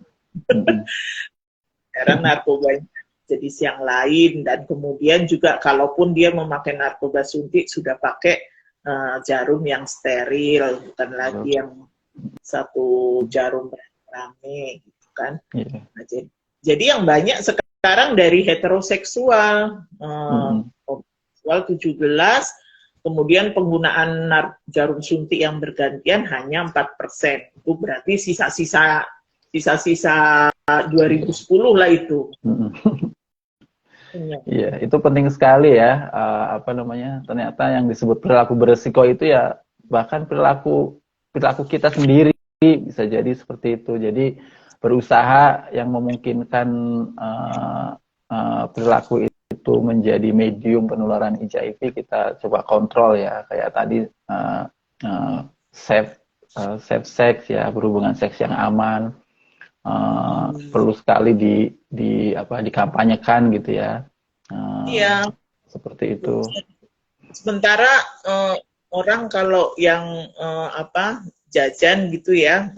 Sekarang narkobanya jenis yang lain, dan kemudian juga kalaupun dia memakai narkoba suntik sudah pakai jarum yang steril, bukan lagi yang satu jarum rame gitu kan. Nah, jadi yang banyak sekarang dari heteroseksual, homoseksual 17%, kemudian penggunaan jarum suntik yang bergantian hanya 4%. Itu berarti sisa-sisa 2010 lah itu. Iya, itu penting sekali ya. Ternyata yang disebut perilaku beresiko itu ya bahkan perilaku kita sendiri bisa jadi seperti itu. Jadi berusaha yang memungkinkan perilaku itu menjadi medium penularan HIV kita coba kontrol ya, kayak tadi safe sex ya, berhubungan seks yang aman, perlu sekali dikampanyekan gitu ya. Iya. Seperti itu. Sementara orang kalau yang jajan gitu ya,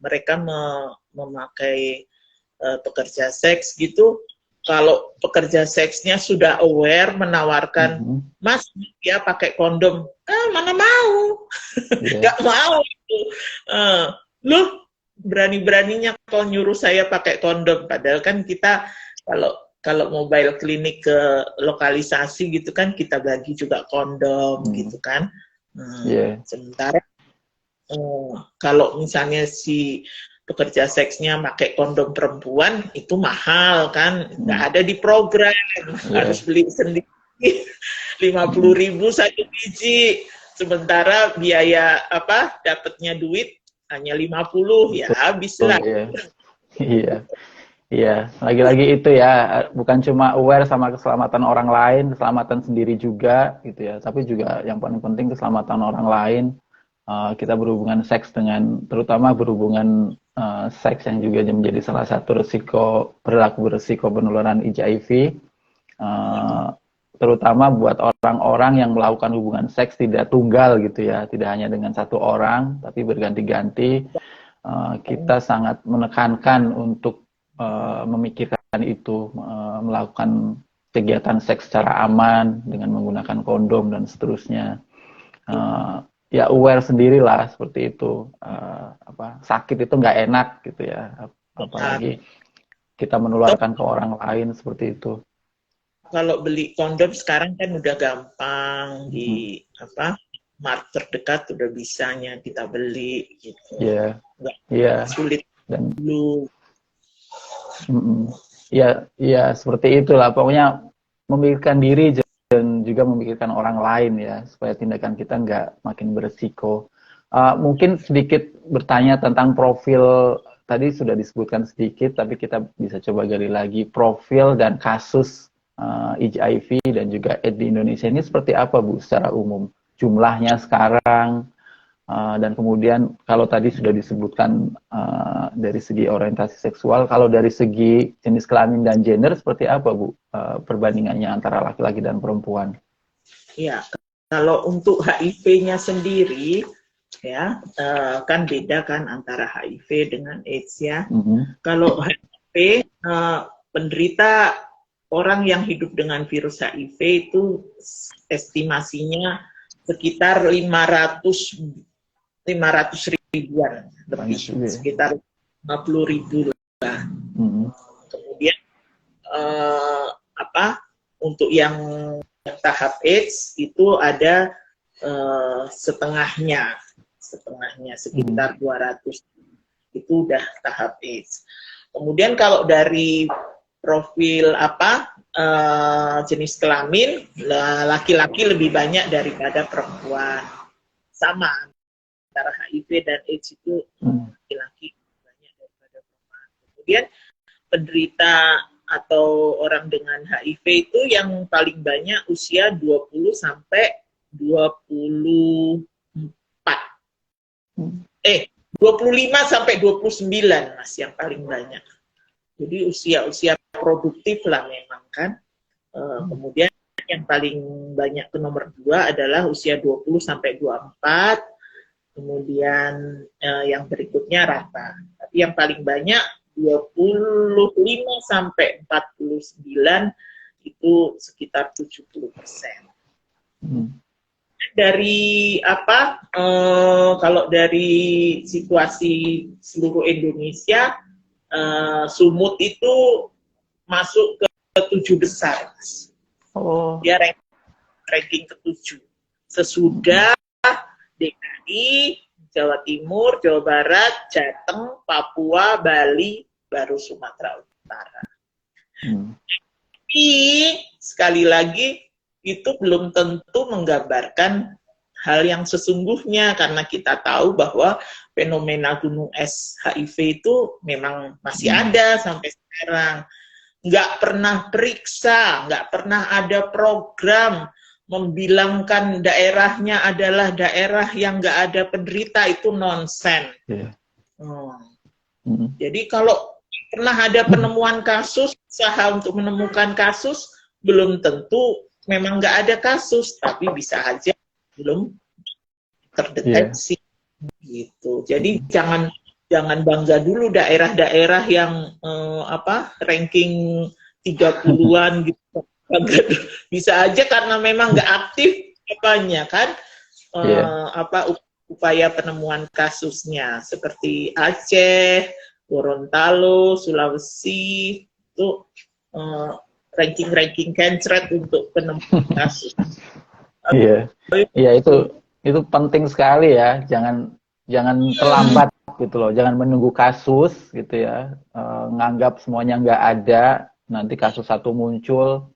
mereka memakai pekerja seks gitu. Kalau pekerja seksnya sudah aware menawarkan, Mas ya pakai kondom, mana mau, nggak mau itu. Loh, berani-beraninya kau nyuruh saya pakai kondom, padahal kan kita kalau mobile klinik ke lokalisasi gitu kan kita bagi juga kondom gitu kan. Sementara kalau misalnya si pekerja seksnya pakai kondom perempuan itu mahal kan, nggak ada di program, harus beli sendiri 50.000 satu biji, sementara biaya dapatnya duit hanya 50, ya habislah. Iya, lagi-lagi itu ya, bukan cuma aware sama keselamatan orang lain, keselamatan sendiri juga gitu ya, tapi juga yang paling penting keselamatan orang lain. Kita berhubungan seks terutama berhubungan seks yang juga menjadi salah satu perilaku berisiko penularan HIV, terutama buat orang-orang yang melakukan hubungan seks tidak tunggal gitu ya, tidak hanya dengan satu orang, tapi berganti-ganti. Kita sangat menekankan untuk memikirkan itu, melakukan kegiatan seks secara aman dengan menggunakan kondom dan seterusnya. Ya aware sendirilah seperti itu. Sakit itu nggak enak gitu ya, apalagi kita menularkan ke orang lain seperti itu. Kalau beli kondom sekarang kan udah gampang, di mart terdekat udah bisanya kita beli gitu. Nggak sulit dan dulu. Ya seperti itulah, pokoknya memikirkan diri dan juga memikirkan orang lain ya, supaya tindakan kita nggak makin beresiko. Mungkin sedikit bertanya tentang profil, tadi sudah disebutkan sedikit, tapi kita bisa coba gali lagi profil dan kasus HIV dan juga AIDS di Indonesia ini seperti apa Bu secara umum? Jumlahnya sekarang, dan kemudian kalau tadi sudah disebutkan dari segi orientasi seksual, kalau dari segi jenis kelamin dan gender seperti apa Bu perbandingannya antara laki-laki dan perempuan? Ya, kalau untuk HIV-nya sendiri ya kan beda kan antara HIV dengan AIDS ya. Kalau HIV penderita orang yang hidup dengan virus HIV itu estimasinya sekitar 500 ribuan lebih, sekitar 50.000 lah. Kemudian untuk yang tahap AIDS itu ada setengahnya sekitar 200 itu udah tahap AIDS. Kemudian kalau dari profil jenis kelamin, laki-laki lebih banyak daripada perempuan. Sama antara HIV dan AIDS itu laki-laki lebih banyak daripada perempuan. Kemudian penderita atau orang dengan HIV itu yang paling banyak usia 20 sampai 24. 25 sampai 29 Mas yang paling banyak. Jadi usia-usia produktif lah memang kan. Kemudian yang paling banyak ke nomor 2 adalah usia 20 sampai 24. Kemudian yang berikutnya rata. Tapi yang paling banyak 25 sampai 49 itu sekitar 70%. Dari kalau dari situasi seluruh Indonesia, Sumut itu masuk ke 7 besar, Mas. Dia ranking ke-7. Sesudah DKI, Jawa Timur, Jawa Barat, Jateng, Papua, Bali, baru Sumatera Utara. Tapi sekali lagi itu belum tentu menggambarkan hal yang sesungguhnya, karena kita tahu bahwa fenomena gunung es HIV itu memang masih ada sampai sekarang. Nggak pernah periksa, nggak pernah ada program membilangkan daerahnya adalah daerah yang nggak ada penderita, itu nonsen. Jadi kalau pernah ada penemuan kasus, usaha untuk menemukan kasus, belum tentu memang nggak ada kasus, tapi bisa aja belum terdeteksi. Gitu. Jadi jangan bangga dulu daerah-daerah yang ranking 30-an gitu. Bisa aja karena memang nggak aktif apanya kan, upaya penemuan kasusnya, seperti Aceh, Gorontalo, Sulawesi itu ranking cancer untuk penemuan kasus. Iya, itu penting sekali ya, jangan terlambat gitu loh, jangan menunggu kasus gitu ya, nganggap semuanya nggak ada, nanti kasus satu muncul,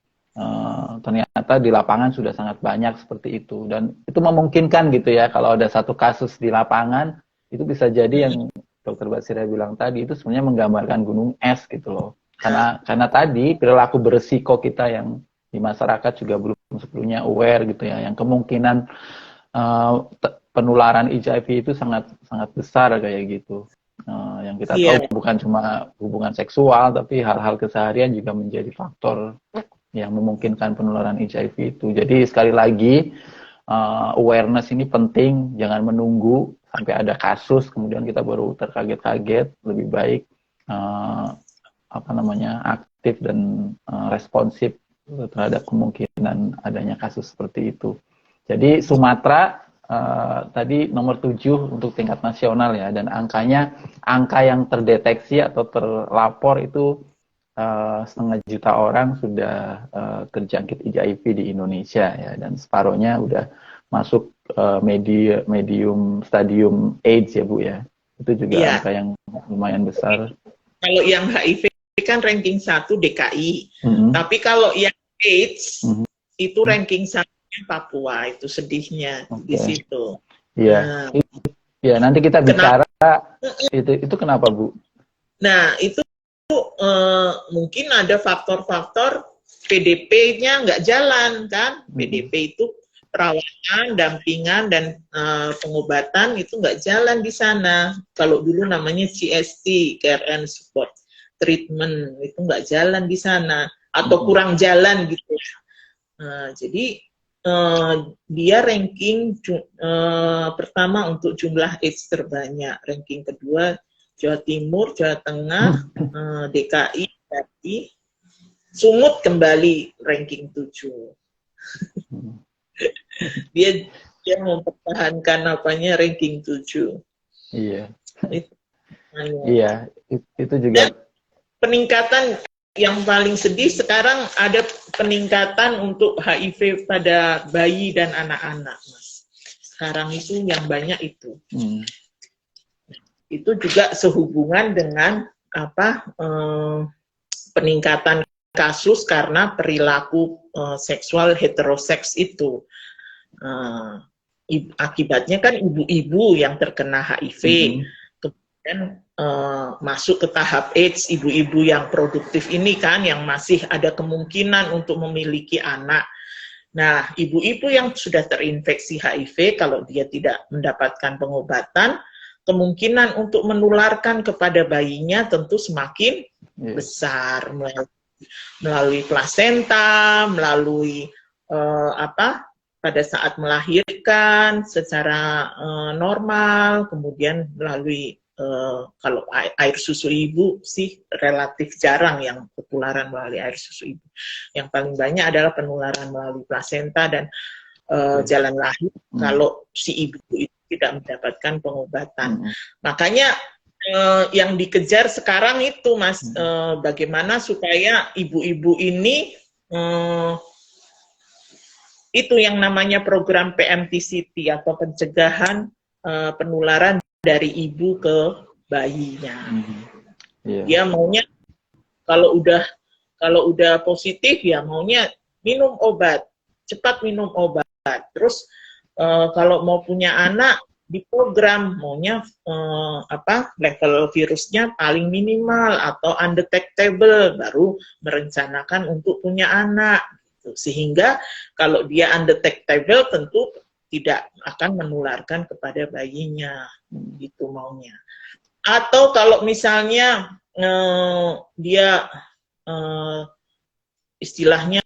ternyata di lapangan sudah sangat banyak seperti itu, dan itu memungkinkan gitu ya, kalau ada satu kasus di lapangan, itu bisa jadi yang Dokter Basira bilang tadi, itu sebenarnya menggambarkan gunung es gitu loh, karena tadi perilaku beresiko kita yang di masyarakat juga belum sebelumnya aware gitu ya, yang kemungkinan penularan HIV itu sangat besar kayak gitu. Yang kita tahu bukan cuma hubungan seksual, tapi hal-hal keseharian juga menjadi faktor yang memungkinkan penularan HIV itu. Jadi sekali lagi awareness ini penting, jangan menunggu sampai ada kasus kemudian kita baru terkaget-kaget, lebih baik aktif dan responsif terhadap kemungkinan adanya kasus seperti itu. Jadi Sumatera tadi nomor 7 untuk tingkat nasional ya, dan angka yang terdeteksi atau terlapor itu 500.000 orang sudah terjangkit HIV di Indonesia ya, dan separuhnya udah masuk medium stadium AIDS ya Bu ya. Itu juga angka yang lumayan besar. Kalau yang HIV kan ranking 1 DKI, tapi kalau yang AIDS itu ranking 1 Papua, itu sedihnya di situ. Iya. Ya, nanti kita bicara itu kenapa Bu? Nah, itu mungkin ada faktor-faktor PDP-nya nggak jalan kan. PDP itu perawatan, dampingan, dan pengobatan itu nggak jalan di sana. Kalau dulu namanya CST, Care and Support Treatment, itu nggak jalan di sana, atau kurang jalan gitu. Jadi dia ranking pertama untuk jumlah AIDS terbanyak, ranking kedua Jawa Timur, Jawa Tengah, DKI, berarti Sumut kembali ranking 7. dia mempertahankan ranking 7. Iya. Iya, itu juga. Dan peningkatan yang paling sedih sekarang ada peningkatan untuk HIV pada bayi dan anak-anak, Mas. Sekarang itu yang banyak itu. Itu juga sehubungan dengan peningkatan kasus karena perilaku seksual heteroseks itu. Akibatnya kan ibu-ibu yang terkena HIV, kemudian masuk ke tahap AIDS, ibu-ibu yang produktif ini kan, yang masih ada kemungkinan untuk memiliki anak. Nah, ibu-ibu yang sudah terinfeksi HIV, kalau dia tidak mendapatkan pengobatan, kemungkinan untuk menularkan kepada bayinya tentu semakin besar, melalui plasenta, melalui pada saat melahirkan secara normal, kemudian melalui kalau air susu ibu sih relatif jarang yang ketularan melalui air susu ibu. Yang paling banyak adalah penularan melalui plasenta dan jalan lahir kalau si ibu itu tidak mendapatkan pengobatan. Makanya yang dikejar sekarang itu, Mas, bagaimana supaya ibu-ibu ini itu yang namanya program PMTCT atau pencegahan penularan dari ibu ke bayinya. Dia maunya kalau udah positif ya maunya minum obat, cepat minum obat. Terus kalau mau punya anak diprogram maunya level virusnya paling minimal atau undetectable, baru merencanakan untuk punya anak gitu. Sehingga kalau dia undetectable tentu tidak akan menularkan kepada bayinya, gitu maunya. Atau kalau misalnya dia istilahnya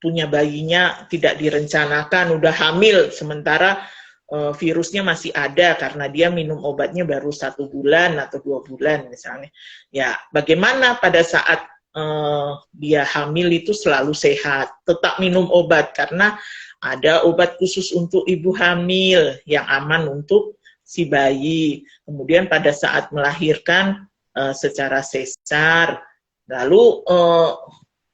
punya bayinya tidak direncanakan, udah hamil, sementara virusnya masih ada karena dia minum obatnya baru 1 bulan atau 2 bulan misalnya. Ya, bagaimana pada saat dia hamil itu selalu sehat, tetap minum obat karena ada obat khusus untuk ibu hamil yang aman untuk si bayi. Kemudian pada saat melahirkan secara sesar, lalu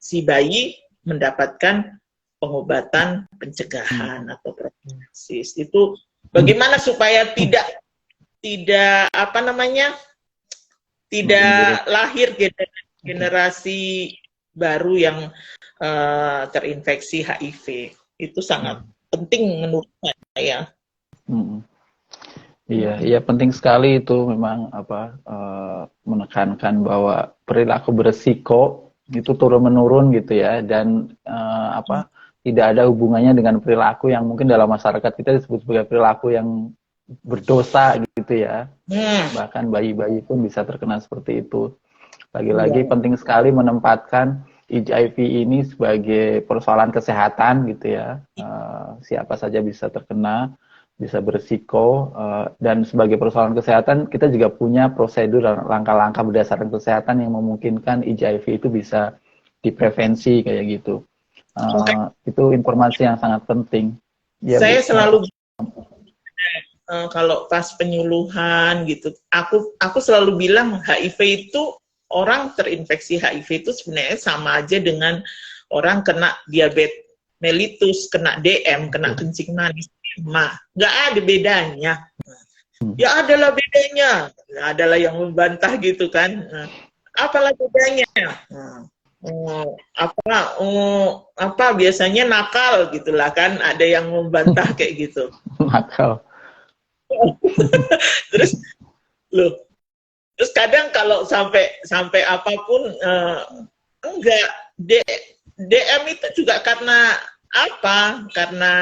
si bayi mendapatkan pengobatan pencegahan atau profilaksis. Itu bagaimana supaya tidak lahir generasi baru yang terinfeksi HIV. Itu sangat penting menurut saya. Iya, penting sekali itu memang menekankan bahwa perilaku beresiko itu turun menurun gitu ya, dan tidak ada hubungannya dengan perilaku yang mungkin dalam masyarakat kita disebut sebagai perilaku yang berdosa gitu ya. Bahkan bayi-bayi pun bisa terkena seperti itu. Lagi-lagi penting sekali menempatkan HIV ini sebagai persoalan kesehatan gitu ya. Siapa saja bisa terkena, bisa berisiko, dan sebagai persoalan kesehatan kita juga punya prosedur dan langkah-langkah berdasarkan kesehatan yang memungkinkan HIV itu bisa diprevensi kayak gitu. Itu informasi yang sangat penting. Ya, saya selalu kalau pas penyuluhan gitu, aku selalu bilang HIV itu, orang terinfeksi HIV itu sebenarnya sama aja dengan orang kena diabetes mellitus, kena DM, kena kencing manis. Nggak ada bedanya. Ya adalah bedanya. Adalah yang membantah gitu kan. Apalah bedanya? Biasanya nakal gitulah kan. Ada yang membantah kayak gitu. Nakal. Terus kadang kalau sampai apapun enggak, DM itu juga karena apa? Karena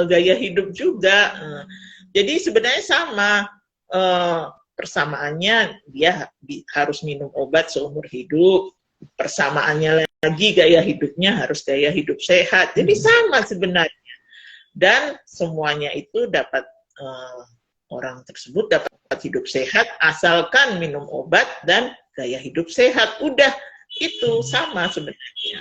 gaya hidup juga. Jadi sebenarnya sama, persamaannya dia harus minum obat seumur hidup, persamaannya lagi gaya hidupnya harus gaya hidup sehat. Jadi sama sebenarnya. Dan semuanya itu dapat orang tersebut dapat hidup sehat asalkan minum obat dan gaya hidup sehat. Udah, itu sama sebenarnya.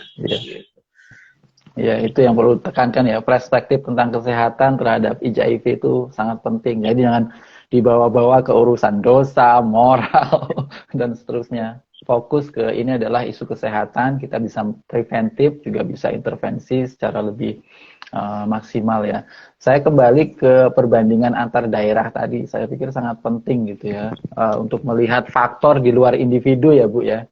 Ya, itu yang perlu tekankan ya, perspektif tentang kesehatan terhadap HIV itu sangat penting. Jadi jangan dibawa-bawa ke urusan dosa, moral, dan seterusnya. Fokus ke ini adalah isu kesehatan, kita bisa preventif, juga bisa intervensi secara lebih maksimal ya. Saya kembali ke perbandingan antar daerah tadi, saya pikir sangat penting gitu ya, untuk melihat faktor di luar individu ya Bu ya.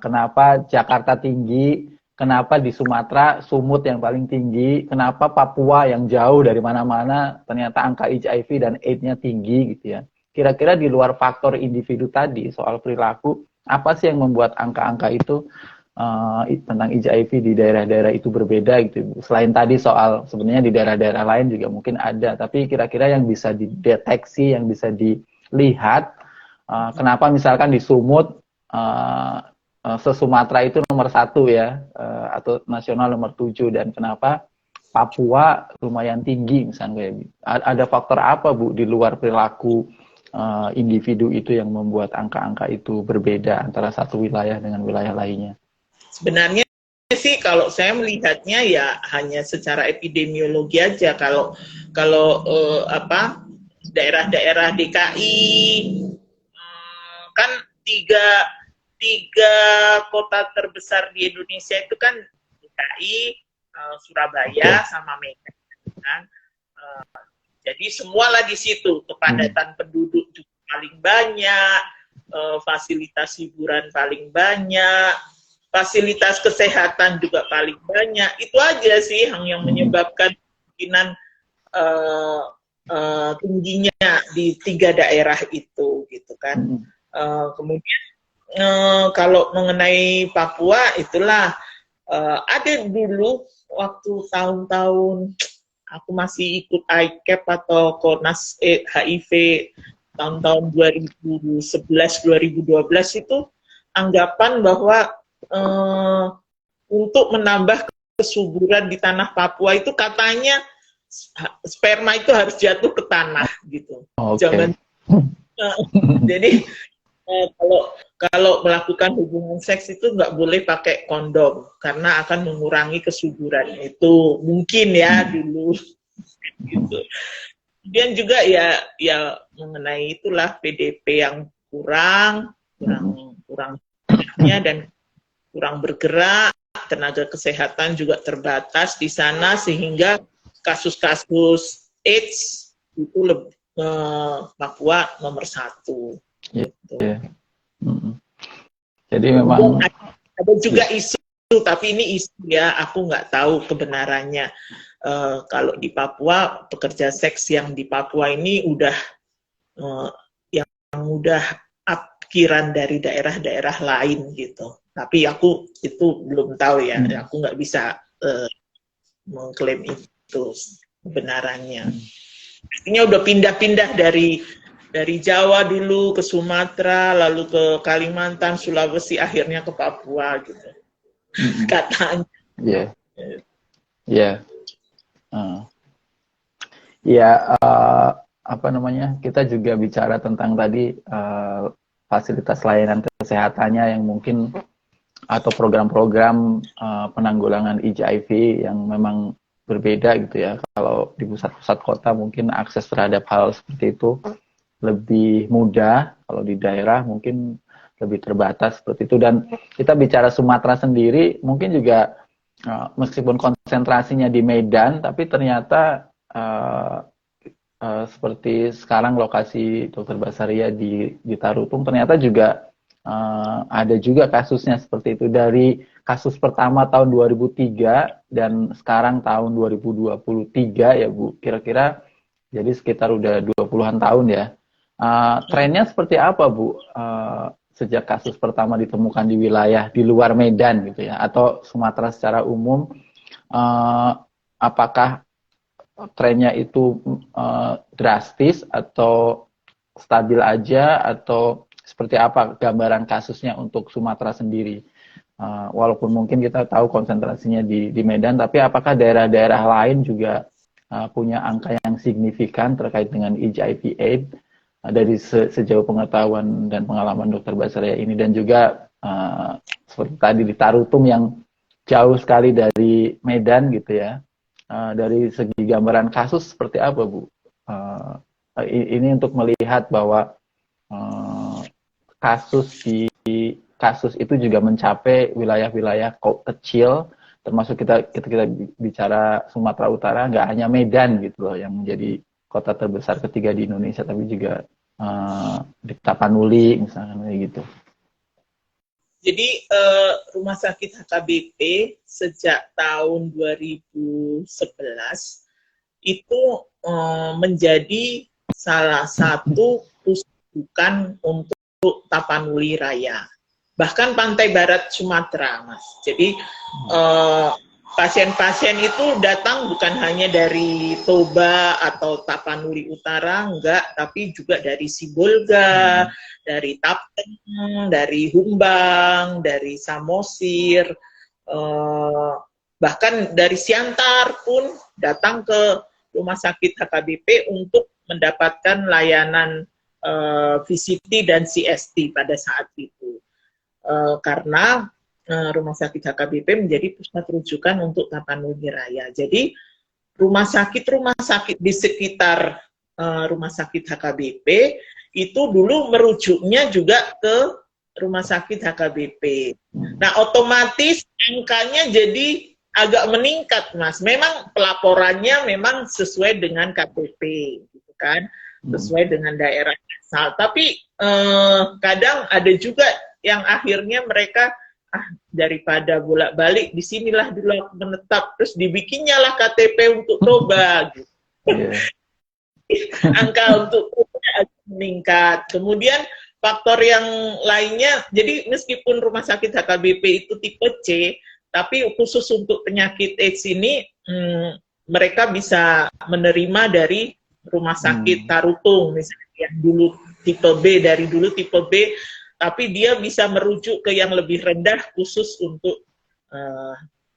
Kenapa Jakarta tinggi, kenapa di Sumatera Sumut yang paling tinggi, kenapa Papua yang jauh dari mana-mana ternyata angka HIV dan AIDS-nya tinggi gitu ya. Kira-kira di luar faktor individu tadi soal perilaku, apa sih yang membuat angka-angka itu tentang HIV di daerah-daerah itu berbeda gitu. Selain tadi soal sebenarnya di daerah-daerah lain juga mungkin ada, tapi kira-kira yang bisa dideteksi, yang bisa dilihat, kenapa misalkan di Sumut se-Sumatera itu nomor 1 ya, atau nasional nomor 7, dan kenapa Papua lumayan tinggi misalnya. Ada faktor apa Bu di luar perilaku individu itu yang membuat angka-angka itu berbeda antara satu wilayah dengan wilayah lainnya? Sebenarnya sih kalau saya melihatnya ya hanya secara epidemiologi aja. Kalau daerah-daerah DKI kan tiga kota terbesar di Indonesia itu kan DKI, Surabaya, sama Medan. Kan? Jadi semualah di situ, kepadatan penduduk juga paling banyak, fasilitas hiburan paling banyak, fasilitas kesehatan juga paling banyak. Itu aja sih yang menyebabkan kemungkinan tingginya di 3 daerah itu gitu kan. Kemudian kalau mengenai Papua itulah ada dulu waktu tahun-tahun aku masih ikut ICAP atau Konas HIV tahun-tahun 2011-2012 itu anggapan bahwa untuk menambah kesuburan di tanah Papua itu katanya sperma itu harus jatuh ke tanah gitu. Jangan jadi kalau melakukan hubungan seks itu nggak boleh pakai kondom karena akan mengurangi kesuburan itu mungkin ya dulu gitu. Kemudian juga ya mengenai itulah PDP yang kurang dan kurang bergerak, tenaga kesehatan juga terbatas di sana sehingga kasus-kasus AIDS itu Papua nomor 1. Gitu. Jadi memang ada juga isu, tapi ini isu ya, aku nggak tahu kebenarannya. Kalau di Papua pekerja seks yang di Papua ini udah yang udah apkiran dari daerah-daerah lain gitu. Tapi aku itu belum tahu ya, aku nggak bisa mengklaim itu kebenarannya. Artinya udah pindah-pindah dari Jawa dulu ke Sumatera, lalu ke Kalimantan, Sulawesi, akhirnya ke Papua gitu. Katanya. Apa namanya? Kita juga bicara tentang tadi fasilitas layanan kesehatannya yang mungkin atau program-program penanggulangan HIV yang memang berbeda gitu ya. Kalau di pusat-pusat kota mungkin akses terhadap hal seperti itu lebih mudah, kalau di daerah mungkin lebih terbatas seperti itu. Dan kita bicara Sumatera sendiri, mungkin juga meskipun konsentrasinya di Medan, tapi ternyata seperti sekarang lokasi Dr. Basaria di Tarutung, ternyata juga ada juga kasusnya seperti itu. Dari kasus pertama tahun 2003 dan sekarang tahun 2023 ya Bu, kira-kira jadi sekitar udah 20-an tahun ya. Trennya seperti apa Bu sejak kasus pertama ditemukan di wilayah di luar Medan gitu ya, atau Sumatera secara umum, apakah trennya itu drastis atau stabil aja, atau seperti apa gambaran kasusnya untuk Sumatera sendiri? Walaupun mungkin kita tahu konsentrasinya di Medan, tapi apakah daerah-daerah lain juga punya angka yang signifikan terkait dengan HIV/AIDS dari sejauh pengetahuan dan pengalaman Dr. Basaria ini, dan juga seperti tadi di Tarutung yang jauh sekali dari Medan gitu ya, dari segi gambaran kasus seperti apa Bu? Ini untuk melihat bahwa kasus itu juga mencapai wilayah-wilayah kecil, termasuk kita bicara Sumatera Utara, nggak hanya Medan gitu loh yang menjadi kota terbesar ketiga di Indonesia, tapi juga di Tapanuli misalnya gitu. Jadi Rumah Sakit HKBP sejak tahun 2011 itu menjadi salah satu rujukan untuk Tapanuli Raya. Bahkan pantai barat Sumatera, Mas. Jadi pasien-pasien itu datang bukan hanya dari Toba atau Tapanuli Utara, enggak, tapi juga dari Sibolga, dari Tapeng, dari Humbang, dari Samosir, bahkan dari Siantar pun datang ke Rumah Sakit HKBP untuk mendapatkan layanan VCT dan CST pada saat itu. Karena Rumah Sakit HKBP menjadi pusat rujukan untuk Tapanuli Raya. Jadi rumah sakit di sekitar Rumah Sakit HKBP itu dulu merujuknya juga ke Rumah Sakit HKBP. Nah, otomatis angkanya jadi agak meningkat, Mas. Memang pelaporannya memang sesuai dengan KTP, gitu kan, sesuai dengan daerah asal. Tapi kadang ada juga yang akhirnya mereka daripada bolak-balik di sinilah dulu aku menetap, terus dibikinnya lah KTP untuk Toba gitu. Yeah. Angka untuk meningkat. Kemudian faktor yang lainnya, jadi meskipun rumah sakit HKBP itu tipe C, tapi khusus untuk penyakit AIDS ini mereka bisa menerima dari rumah sakit Tarutung misalnya yang dulu tipe B, dari dulu tipe B, tapi dia bisa merujuk ke yang lebih rendah khusus untuk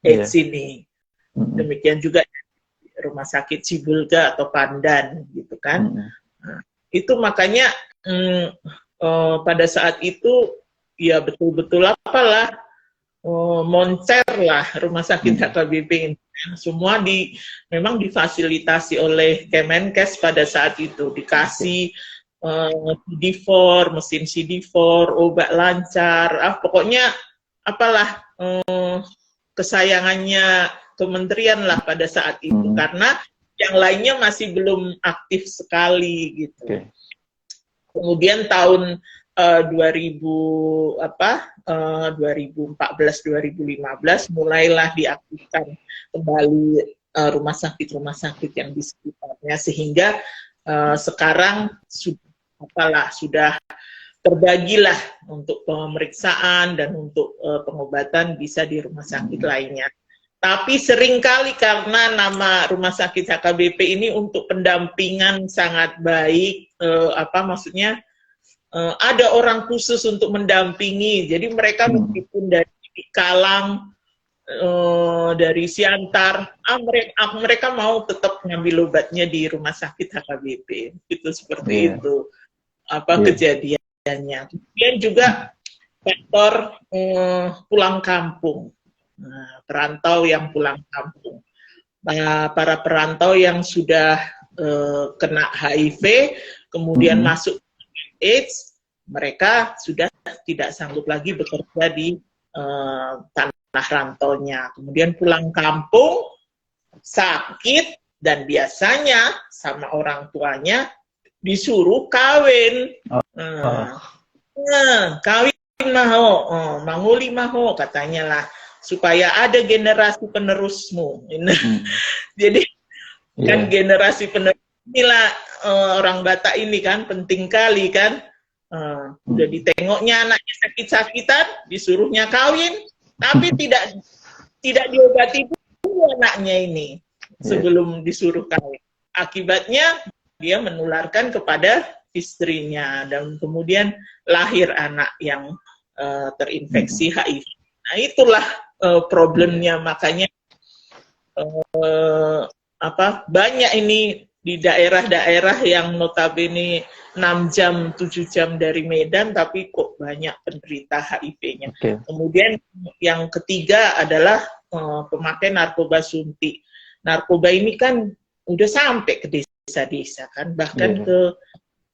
AIDS ini. Demikian juga rumah sakit Sibulga atau Pandan gitu kan. Nah, itu makanya pada saat itu ya betul-betul apalah moncer lah rumah sakit HKBP ini. Semua memang difasilitasi oleh Kemenkes pada saat itu, dikasih CD4, mesin CD4, obat lancar, pokoknya apalah kesayangannya kementerian lah pada saat itu, karena yang lainnya masih belum aktif sekali gitu. Kemudian tahun 2014-2015 mulailah diaktifkan kembali rumah sakit yang di sekitarnya, sehingga sekarang sudah terbagilah untuk pemeriksaan dan untuk pengobatan bisa di rumah sakit lainnya. Tapi seringkali karena nama rumah sakit HKBP ini untuk pendampingan sangat baik, maksudnya ada orang khusus untuk mendampingi. Jadi mereka meskipun dari Kalang, dari Siantar, mereka mau tetap ngambil obatnya di rumah sakit HKBP. Itu seperti itu kejadiannya. Kemudian juga faktor pulang kampung. Nah, perantau yang pulang kampung. Para perantau yang sudah kena HIV, kemudian masuk AIDS, mereka sudah tidak sanggup lagi bekerja di tanah rantaunya. Kemudian pulang kampung, sakit, dan biasanya sama orang tuanya disuruh kawin. Kawin maho, manguli maho, katanya lah, supaya ada generasi penerusmu. Jadi kan generasi penerus inilah orang Batak ini kan penting kali kan. Udah ditengoknya anaknya sakit-sakitan, disuruhnya kawin, tapi tidak diobati dulu anaknya ini sebelum disuruh kawin. Akibatnya dia menularkan kepada istrinya dan kemudian lahir anak yang terinfeksi HIV. Nah, itulah problemnya, makanya banyak ini di daerah-daerah yang notabene 6 jam, 7 jam dari Medan, tapi kok banyak penderita HIV-nya. Kemudian yang ketiga adalah pemakai narkoba suntik. Narkoba ini kan udah sampai ke desa-desa kan, bahkan ke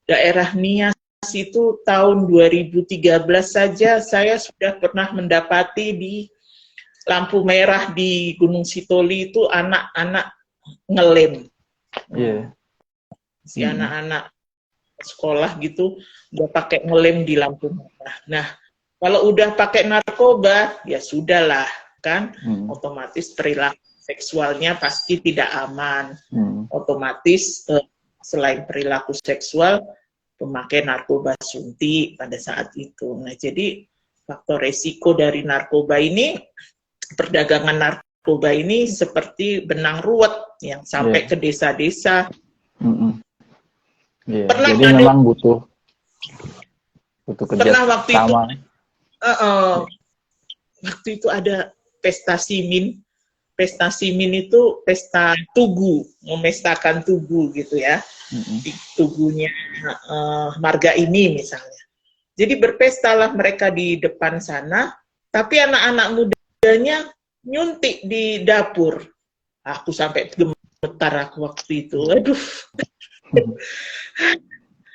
daerah Nias itu tahun 2013 saja saya sudah pernah mendapati di lampu merah di Gunung Sitoli itu anak-anak ngelem. Si anak-anak sekolah gitu udah pakai ngelem di lampu merah. Nah, kalau udah pakai narkoba ya sudahlah kan, otomatis perilaku seksualnya pasti tidak aman. Otomatis selain perilaku seksual, pemakai narkoba suntik pada saat itu. Nah, jadi faktor resiko dari narkoba ini, perdagangan narkoba ini seperti benang ruwet yang sampai ke desa-desa. Jadi memang butuh kerja sama. Waktu itu ada pesta simin. Pesta simin itu pesta tugu, memestakan tugu gitu ya. Tugunya marga ini misalnya. Jadi berpestalah mereka di depan sana, tapi anak-anak mudanya nyuntik di dapur. Aku sampai gemetar aku waktu itu. Aduh.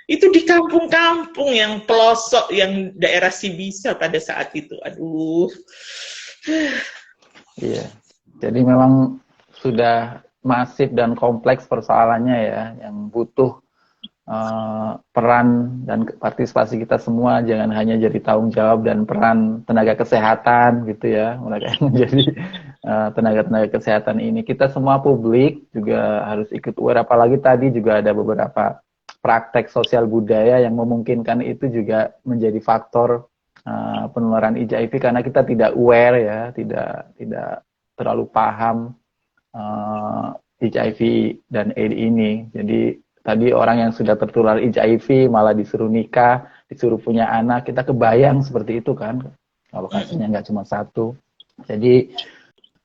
Itu di kampung-kampung yang pelosok, yang daerah Sibisa pada saat itu. Aduh. Iya. Jadi memang sudah masif dan kompleks persoalannya ya, yang butuh peran dan partisipasi kita semua, jangan hanya jadi tanggung jawab dan peran tenaga kesehatan gitu ya, mereka menjadi tenaga-tenaga kesehatan ini. Kita semua publik juga harus ikut aware, apalagi tadi juga ada beberapa praktek sosial budaya yang memungkinkan itu juga menjadi faktor penularan HIV karena kita tidak aware ya, tidak terlalu paham HIV dan AIDS ini. Jadi tadi orang yang sudah tertular HIV malah disuruh nikah, disuruh punya anak, kita kebayang seperti itu kan, kalau kasusnya nggak cuma satu. Jadi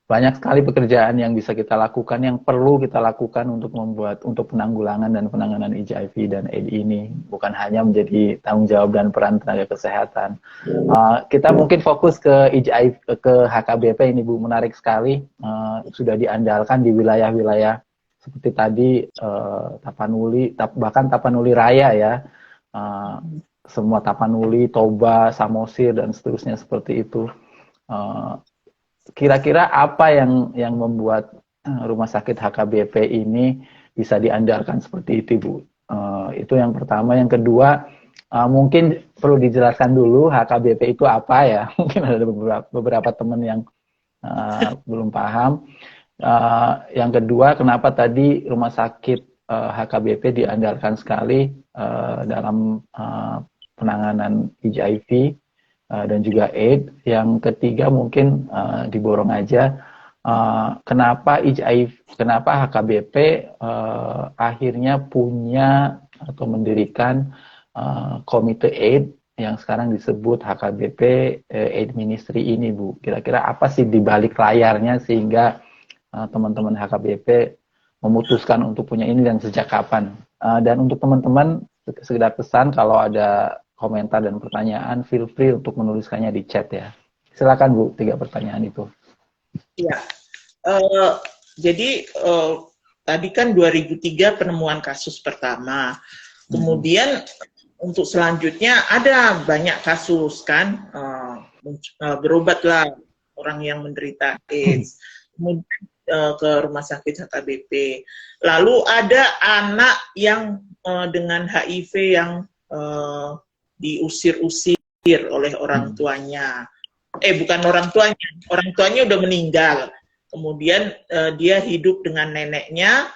banyak sekali pekerjaan yang bisa kita lakukan, yang perlu kita lakukan untuk penanggulangan dan penanganan HIV dan AIDS ini, bukan hanya menjadi tanggung jawab dan peran tenaga kesehatan. Kita mungkin fokus ke HIV, ke HKBP ini Bu, menarik sekali, sudah diandalkan di wilayah-wilayah seperti tadi Tapanuli, bahkan Tapanuli Raya ya, semua Tapanuli, Toba, Samosir dan seterusnya seperti itu. Kira-kira apa yang membuat rumah sakit HKBP ini bisa diandalkan seperti itu, Bu? Itu yang pertama. Yang kedua, mungkin perlu dijelaskan dulu HKBP itu apa ya? Mungkin ada beberapa teman yang belum paham. Yang kedua, kenapa tadi rumah sakit HKBP diandalkan sekali dalam penanganan HIV dan juga AIDS. Yang ketiga mungkin diborong aja, kenapa HKBP akhirnya punya atau mendirikan komite AIDS yang sekarang disebut HKBP AIDS Ministry ini, Bu. Kira-kira apa sih di balik layarnya sehingga teman-teman HKBP memutuskan untuk punya ini dan sejak kapan? Dan untuk teman-teman, sekedar pesan kalau ada komentar dan pertanyaan, feel free untuk menuliskannya di chat ya. Silakan Bu, 3 pertanyaan itu. Ya, jadi tadi kan 2003 penemuan kasus pertama. Kemudian untuk selanjutnya ada banyak kasus kan, berobatlah orang yang menderita AIDS. Kemudian ke rumah sakit HKBP. Lalu ada anak yang dengan HIV yang diusir-usir oleh orang tuanya. Bukan orang tuanya udah meninggal. Kemudian dia hidup dengan neneknya,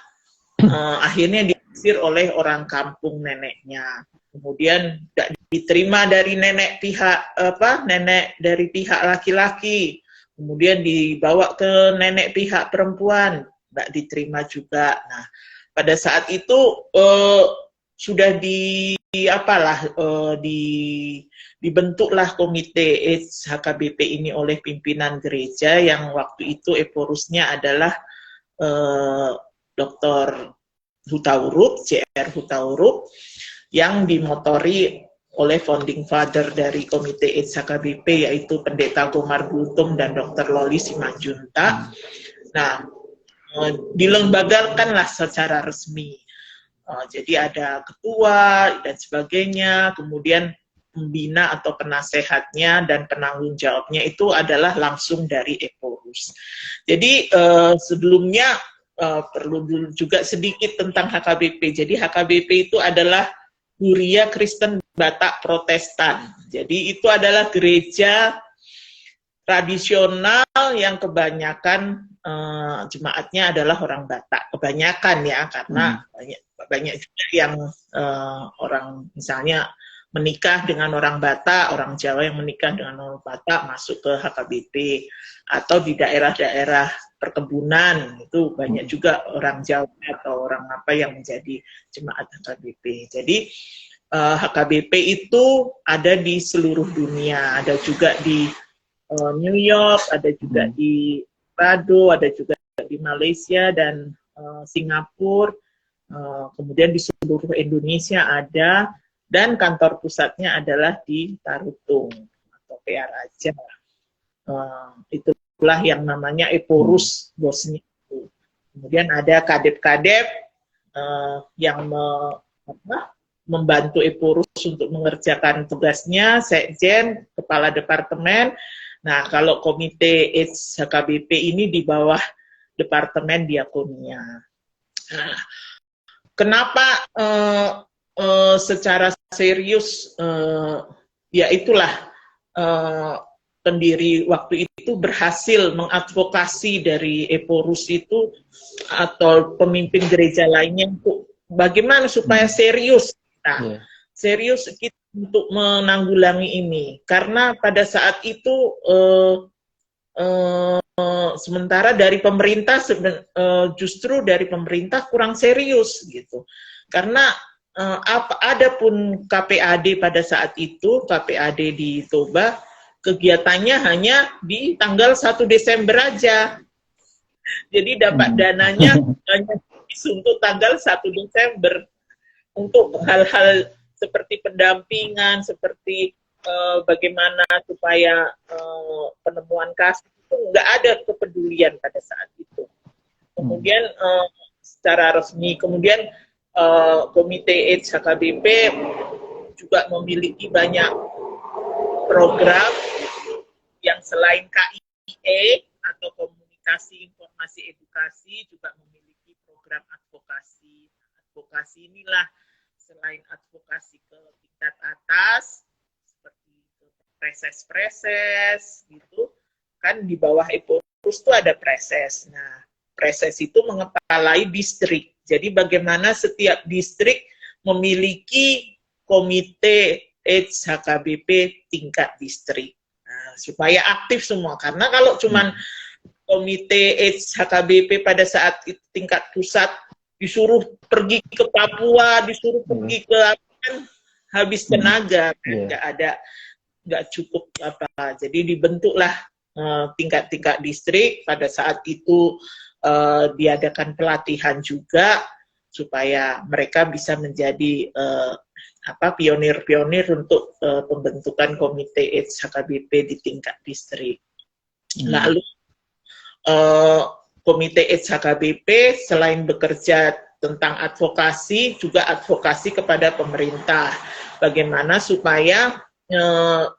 akhirnya diusir oleh orang kampung neneknya. Kemudian tidak diterima dari nenek dari pihak laki-laki. Kemudian dibawa ke nenek pihak perempuan, tidak diterima juga. Nah, pada saat itu sudah dibentuklah komite AIDS HKBP ini oleh pimpinan gereja yang waktu itu eporusnya adalah Dr. Hutaurup, JR Hutaurup, yang dimotori oleh founding father dari komite AIDS HKBP yaitu Pendeta Gomar Gultum dan Dr. Loli Simanjuntak. Nah, dilembagakanlah secara resmi. Jadi ada ketua dan sebagainya, kemudian pembina atau penasehatnya dan penanggung jawabnya itu adalah langsung dari Eporus. Jadi sebelumnya perlu dulu juga sedikit tentang HKBP. Jadi HKBP itu adalah Huria Kristen Batak Protestan. Jadi itu adalah gereja tradisional yang kebanyakan jemaatnya adalah orang Batak. Kebanyakan ya, karena banyak juga yang orang misalnya menikah dengan orang Batak, orang Jawa yang menikah dengan orang Batak masuk ke HKBP, atau di daerah-daerah perkebunan itu banyak juga orang Jawa atau orang apa yang menjadi jemaat HKBP. Jadi HKBP itu ada di seluruh dunia, ada juga di New York, ada juga di Rado, ada juga di Malaysia dan Singapura. Kemudian di seluruh Indonesia ada, dan kantor pusatnya adalah di Tarutung atau PA Raja. Itulah yang namanya Eporus bosnya. Kemudian ada kadep-kadep yang membantu Eporus untuk mengerjakan tugasnya, sekjen, kepala departemen. Nah, kalau komite AIDS HKBP ini di bawah departemen diakonia. Nah, kenapa secara serius ya itulah pendiri waktu itu berhasil mengadvokasi dari Eporus itu atau pemimpin gereja lainnya untuk bagaimana supaya serius kita, serius kita untuk menanggulangi ini. Karena pada saat itu sementara dari pemerintah justru dari pemerintah kurang serius gitu. Karena ada pun KPAD pada saat itu, KPAD di Toba, kegiatannya hanya di tanggal 1 Desember aja. Jadi dapat dananya hanya untuk tanggal 1 Desember. Untuk hal-hal seperti pendampingan, seperti bagaimana supaya penemuan kasus itu nggak ada kepedulian pada saat itu. Kemudian secara resmi, kemudian Komite AIDS HKBP juga memiliki banyak program yang selain KIE atau Komunikasi Informasi Edukasi juga memiliki program advokasi. Advokasi inilah selain advokasi ke tingkat atas seperti preses-preses gitu kan, di bawah Eporus itu ada preses. Nah, preses itu mengepalai distrik. Jadi bagaimana setiap distrik memiliki komite AIDS HKBP tingkat distrik. Nah, supaya aktif semua. Karena kalau cuman komite AIDS HKBP pada saat itu tingkat pusat disuruh pergi ke Papua, disuruh pergi ke kan habis tenaga, nggak cukup apa. Jadi dibentuklah tingkat-tingkat distrik. Pada saat itu diadakan pelatihan juga supaya mereka bisa menjadi pionir-pionir untuk pembentukan komite AIDS HKBP di tingkat distrik. Lalu komite AIDS HKBP selain bekerja tentang advokasi, juga advokasi kepada pemerintah. Bagaimana supaya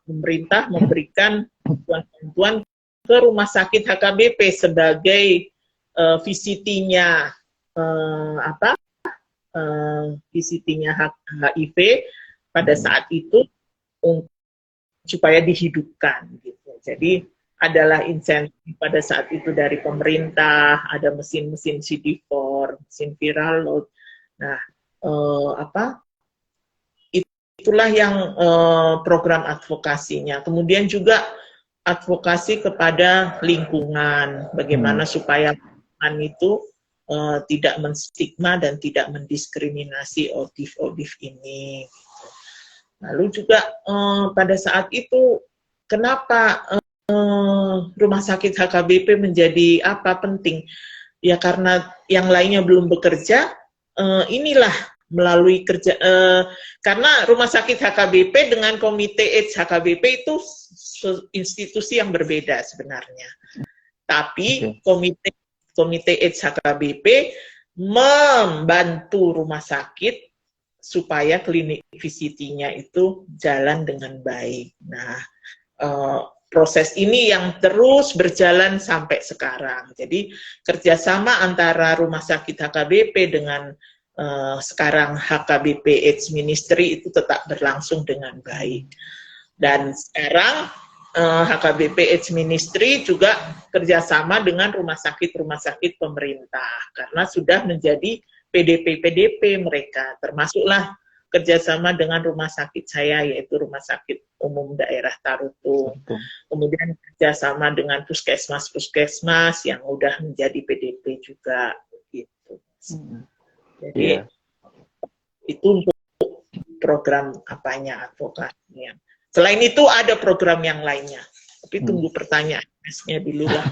pemerintah memberikan bantuan ke rumah sakit HKBP sebagai VCT-nya VCT-nya HIV pada saat itu supaya dihidupkan gitu. Jadi adalah insentif pada saat itu dari pemerintah, ada mesin-mesin CD4, mesin viral load. Nah, itulah yang program advokasinya. Kemudian juga advokasi kepada lingkungan, bagaimana supaya lingkungan itu tidak menstigma dan tidak mendiskriminasi ODIF ini. Lalu juga pada saat itu kenapa rumah sakit HKBP menjadi penting? Ya karena yang lainnya belum bekerja, inilah melalui kerja karena rumah sakit HKBP dengan komite AIDS HKBP itu institusi yang berbeda sebenarnya. Tapi komite AIDS HKBP membantu rumah sakit supaya klinik VCT-nya itu jalan dengan baik. Nah, proses ini yang terus berjalan sampai sekarang. Jadi kerjasama antara rumah sakit HKBP dengan sekarang HKBP AIDS Ministry itu tetap berlangsung dengan baik. Dan sekarang HKBP AIDS Ministry juga kerjasama dengan rumah sakit pemerintah karena sudah menjadi PDP mereka, termasuklah kerjasama dengan rumah sakit saya, yaitu Rumah Sakit Umum Daerah Tarutung. Kemudian kerjasama dengan puskesmas yang udah menjadi PDP juga, gitu. Jadi itu untuk program advokasinya. Selain itu ada program yang lainnya, tapi tunggu pertanyaannya dulu lah.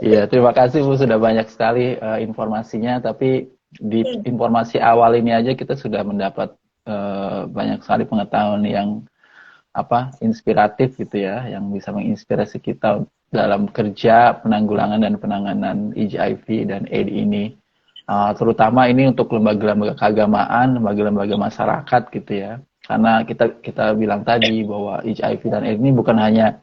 Iya, terima kasih Bu, sudah banyak sekali informasinya, tapi di informasi awal ini aja kita sudah mendapat banyak sekali pengetahuan yang inspiratif gitu ya, yang bisa menginspirasi kita dalam kerja penanggulangan dan penanganan HIV dan AIDS ini, terutama ini untuk lembaga-lembaga keagamaan, lembaga-lembaga masyarakat gitu ya, karena kita bilang tadi bahwa HIV dan AIDS ini bukan hanya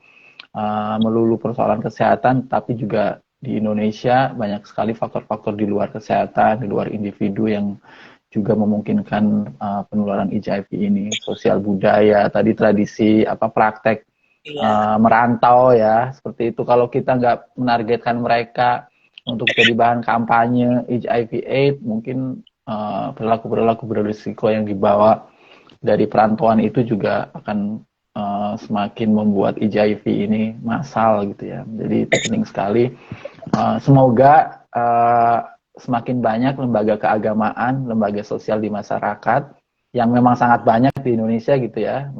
melulu persoalan kesehatan, tapi juga di Indonesia banyak sekali faktor-faktor di luar kesehatan, di luar individu yang juga memungkinkan penularan HIV ini, sosial budaya, tadi tradisi, praktek merantau ya, seperti itu. Kalau kita nggak menargetkan mereka untuk jadi bahan kampanye HIV/AIDS, mungkin perilaku-perilaku berisiko yang dibawa dari perantauan itu juga akan semakin membuat HIV ini massal gitu ya. Jadi itu penting sekali. Semoga semakin banyak lembaga keagamaan, lembaga sosial di masyarakat yang memang sangat banyak di Indonesia gitu ya,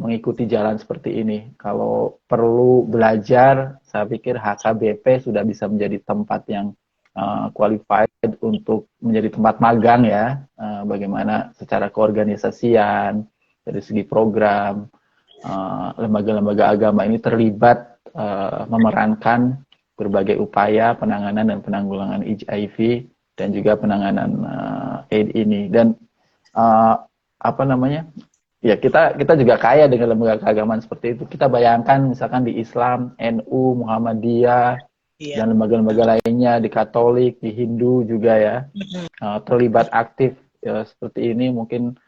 mengikuti jalan seperti ini. Kalau perlu belajar, saya pikir HKBP sudah bisa menjadi tempat yang qualified untuk menjadi tempat magang ya, bagaimana secara keorganisasian, dari segi program, lembaga-lembaga agama ini terlibat memerankan berbagai upaya penanganan dan penanggulangan HIV dan juga penanganan AIDS ini. Dan ya kita juga kaya dengan lembaga keagamaan seperti itu. Kita bayangkan misalkan di Islam, NU, Muhammadiyah, dan lembaga-lembaga lainnya, di Katolik, di Hindu juga ya, terlibat aktif ya, seperti ini. Mungkin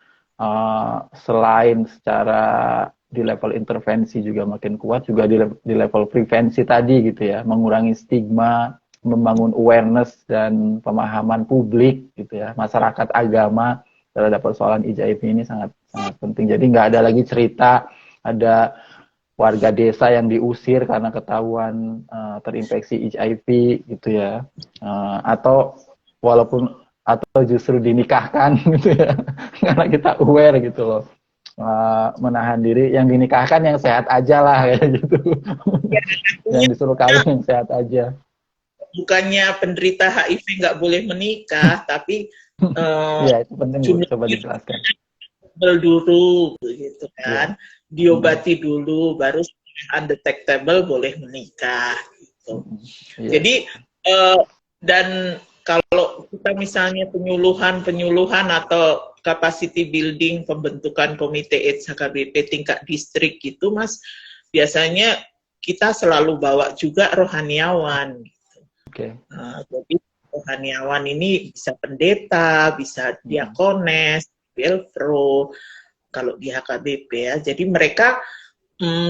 selain secara di level intervensi juga makin kuat, juga di level prevensi tadi gitu ya, mengurangi stigma, membangun awareness dan pemahaman publik gitu ya, masyarakat agama terhadap persoalan HIV ini sangat penting. Jadi nggak ada lagi cerita ada warga desa yang diusir karena ketahuan terinfeksi HIV gitu ya, atau justru dinikahkan gitu ya, karena kita aware gitu loh, menahan diri. Yang dinikahkan yang sehat aja lah kayak gitu, yang disuruh kawin yang sehat aja. Bukannya penderita HIV nggak boleh menikah, tapi ya itu penting Bu, coba dijelaskan. Dulu gitu kan, diobati dulu, baru undetectable boleh menikah gitu. Jadi dan kalau kita misalnya penyuluhan atau capacity building, pembentukan komite AIDS HKBP tingkat distrik gitu Mas, biasanya kita selalu bawa juga rohaniawan gitu. Jadi rohaniawan ini bisa pendeta, bisa diakones, belfro, kalau di HKBP ya. Jadi mereka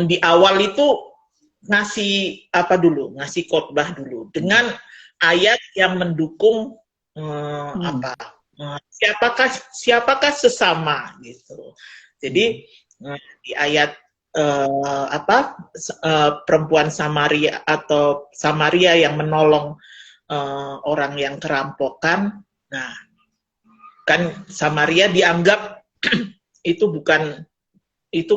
di awal itu ngasih ngasih khotbah dulu dengan ayat yang mendukung siapakah sesama gitu. Jadi di ayat perempuan Samaria atau Samaria yang menolong orang yang kerampokan. Nah, kan Samaria dianggap itu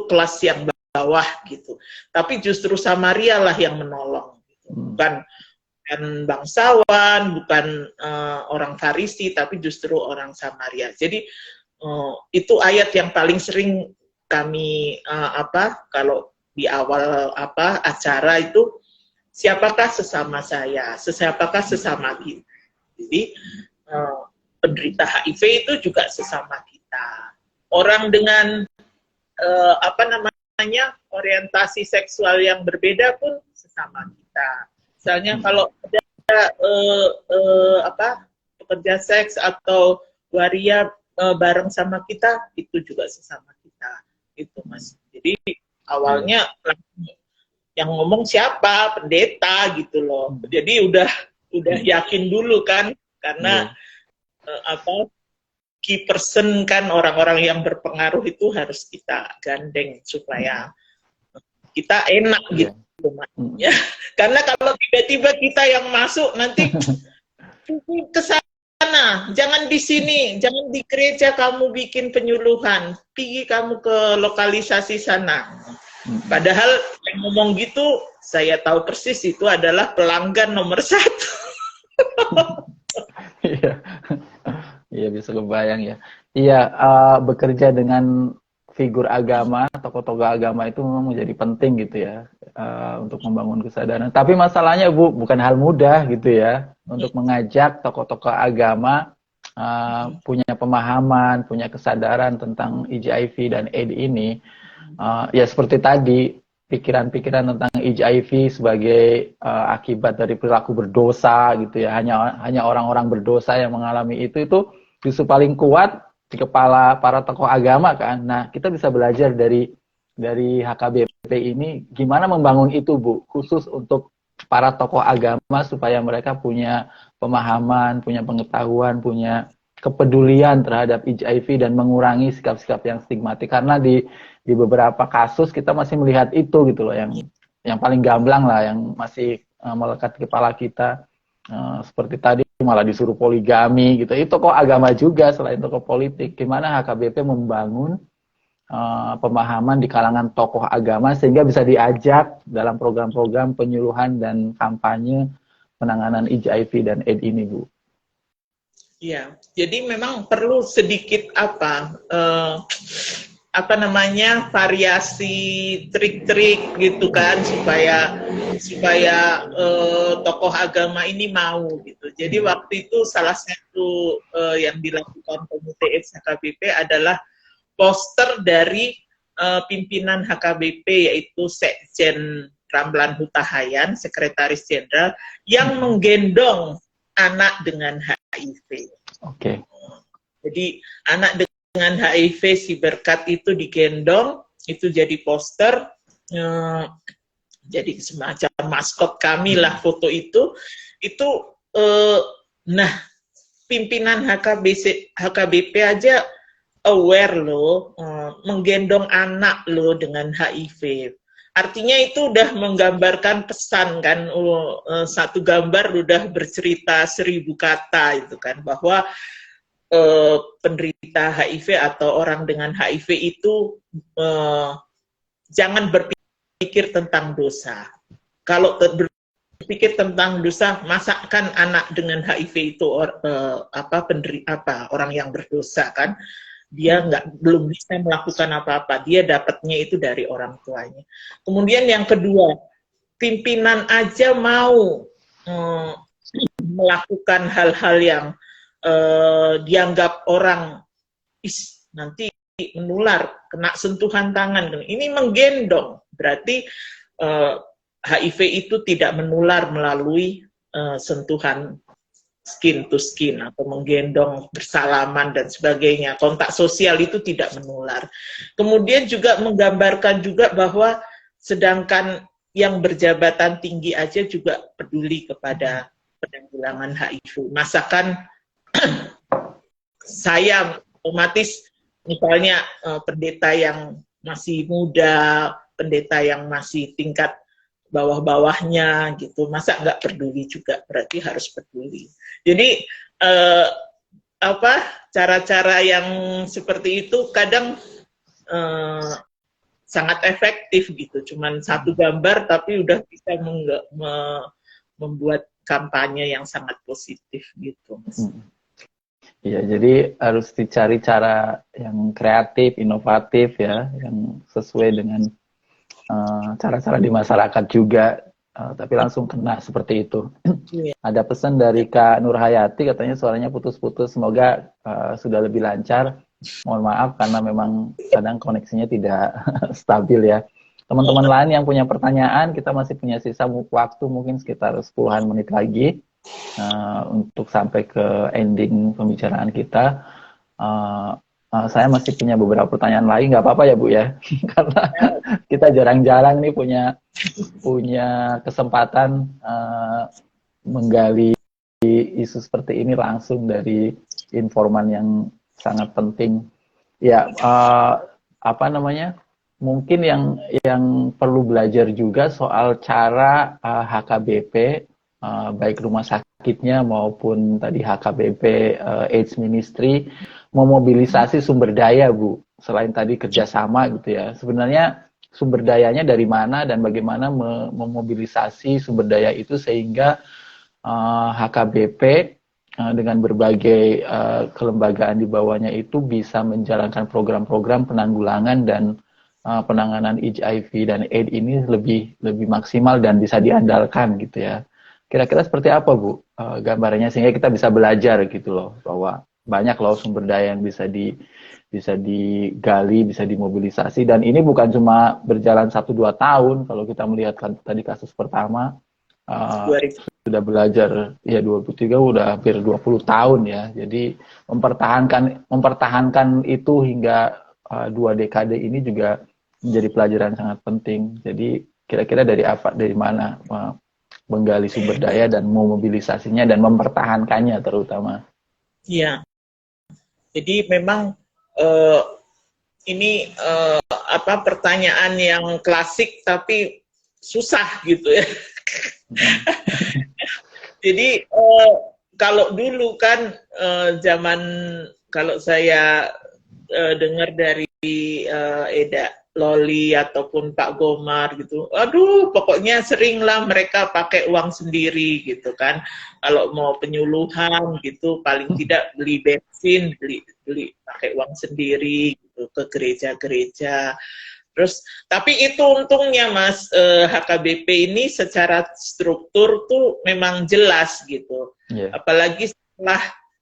kelas yang bawah gitu. Tapi justru Samaria lah yang menolong, gitu. Bukan bangsawan, bukan orang Farisi, tapi justru orang Samaria. Jadi itu ayat yang paling sering kami kalau di awal acara itu, siapakah sesama saya, siapakah sesama kita. Jadi penderita HIV itu juga sesama kita. Orang dengan orientasi seksual yang berbeda pun sesama kita. Misalnya kalau ada pekerja seks atau waria bareng sama kita, itu juga sesama kita. Itu Mas. Jadi awalnya yang ngomong siapa? Pendeta gitu loh. Jadi udah yakin dulu kan, karena key person kan, orang-orang yang berpengaruh itu harus kita gandeng supaya kita enak gitu. Ya. Karena kalau tiba-tiba kita yang masuk, nanti ke sana, jangan di sini, jangan di gereja kamu bikin penyuluhan, pergi kamu ke lokalisasi sana. Padahal yang ngomong gitu, saya tahu persis itu adalah pelanggan nomor 1. Iya, bisa kebayang ya. Iya, bekerja dengan figur agama, tokoh-tokoh agama itu memang menjadi penting gitu ya, untuk membangun kesadaran. Tapi masalahnya Bu, bukan hal mudah gitu ya, untuk mengajak tokoh-tokoh agama punya pemahaman, punya kesadaran tentang HIV dan AIDS ini. Ya seperti tadi, pikiran-pikiran tentang HIV sebagai akibat dari perilaku berdosa gitu ya, hanya orang-orang berdosa yang mengalami itu justru paling kuat di kepala para tokoh agama kan. Nah, kita bisa belajar dari dari HKBP ini gimana membangun itu, Bu, khusus untuk para tokoh agama supaya mereka punya pemahaman, punya pengetahuan, punya kepedulian terhadap HIV dan mengurangi sikap-sikap yang stigmatik, karena di beberapa kasus kita masih melihat itu gitu loh, yang paling gamblang lah, yang masih melekat di kepala kita. Seperti tadi malah disuruh poligami gitu. Itu tokoh agama juga selain tokoh politik. Gimana HKBP membangun pemahaman di kalangan tokoh agama sehingga bisa diajak dalam program-program penyuluhan dan kampanye penanganan HIV dan AIDS ini, Bu? Iya, jadi memang perlu sedikit variasi trik-trik gitu kan, supaya tokoh agama ini mau gitu. Jadi waktu itu salah satu yang dilakukan Komite AIDS HKBP adalah poster dari pimpinan HKBP, yaitu Sekjen Ramlan Hutahayan, Sekretaris Jenderal, yang menggendong anak dengan HIV. Oke. Jadi anak dengan HIV si Berkat itu digendong, itu jadi poster, jadi semacam maskot kami lah foto itu. Nah, pimpinan HKBP aja aware loh, menggendong anak loh dengan HIV. Artinya itu udah menggambarkan pesan kan, satu gambar udah bercerita 1000 kata itu kan, bahwa penderita HIV atau orang dengan HIV itu jangan berpikir tentang dosa. Kalau berpikir tentang dosa, masa kan anak dengan HIV itu orang yang berdosa kan? Dia belum bisa melakukan apa-apa, dia dapatnya itu dari orang tuanya. Kemudian yang kedua, pimpinan aja mau melakukan hal-hal yang dianggap orang nanti menular, kena sentuhan tangan. Ini menggendong, berarti HIV itu tidak menular melalui sentuhan skin to skin atau menggendong, bersalaman dan sebagainya. Kontak sosial itu tidak menular. Kemudian juga menggambarkan juga bahwa sedangkan yang berjabatan tinggi aja juga peduli kepada penanggulangan HIV. Masakan saya otomatis misalnya pendeta yang masih muda, pendeta yang masih tingkat bawah-bawahnya gitu, masa nggak peduli juga, berarti harus peduli. Jadi cara-cara yang seperti itu kadang sangat efektif gitu, cuman satu gambar tapi udah bisa membuat kampanye yang sangat positif gitu, Mas. Iya, jadi harus dicari cara yang kreatif, inovatif ya, yang sesuai dengan cara-cara di masyarakat juga, tapi langsung kena seperti itu. Ada pesan dari Kak Nurhayati, katanya suaranya putus-putus, semoga sudah lebih lancar. Mohon maaf karena memang kadang koneksinya tidak stabil ya. Teman-teman lain yang punya pertanyaan, kita masih punya sisa waktu mungkin sekitar 10-an menit lagi untuk sampai ke ending pembicaraan kita. Saya masih punya beberapa pertanyaan lain, nggak apa-apa ya Bu ya, karena kita jarang-jarang nih punya kesempatan menggali isu seperti ini langsung dari informan yang sangat penting. Ya, mungkin yang perlu belajar juga soal cara HKBP, baik rumah sakitnya maupun tadi HKBP AIDS Ministry, memobilisasi sumber daya, Bu. Selain tadi kerjasama gitu ya, sebenarnya sumber dayanya dari mana dan bagaimana memobilisasi sumber daya itu sehingga HKBP dengan berbagai kelembagaan di bawahnya itu bisa menjalankan program-program penanggulangan dan penanganan HIV dan AIDS ini lebih maksimal dan bisa diandalkan gitu ya. Kira-kira seperti apa, Bu, gambarnya sehingga kita bisa belajar gitu loh, bahwa banyak loh sumber daya yang bisa digali, bisa dimobilisasi, dan ini bukan cuma berjalan 1-2 tahun. Kalau kita melihat kan tadi kasus pertama sudah belajar ya 23, udah hampir 20 tahun ya. Jadi mempertahankan itu hingga 2 dekade ini juga menjadi pelajaran sangat penting. Jadi kira-kira dari mana menggali sumber daya dan memobilisasinya dan mempertahankannya terutama. Iya. Jadi memang ini pertanyaan yang klasik tapi susah gitu ya. Jadi kalau dulu kan zaman kalau saya dengar dari Eda Loli ataupun Pak Gomar gitu, aduh pokoknya seringlah mereka pakai uang sendiri gitu kan. Kalau mau penyuluhan gitu paling tidak beli bensin, beli pakai uang sendiri gitu ke gereja-gereja. Terus tapi itu untungnya Mas, HKBP ini secara struktur tuh memang jelas gitu. Yeah. Apalagi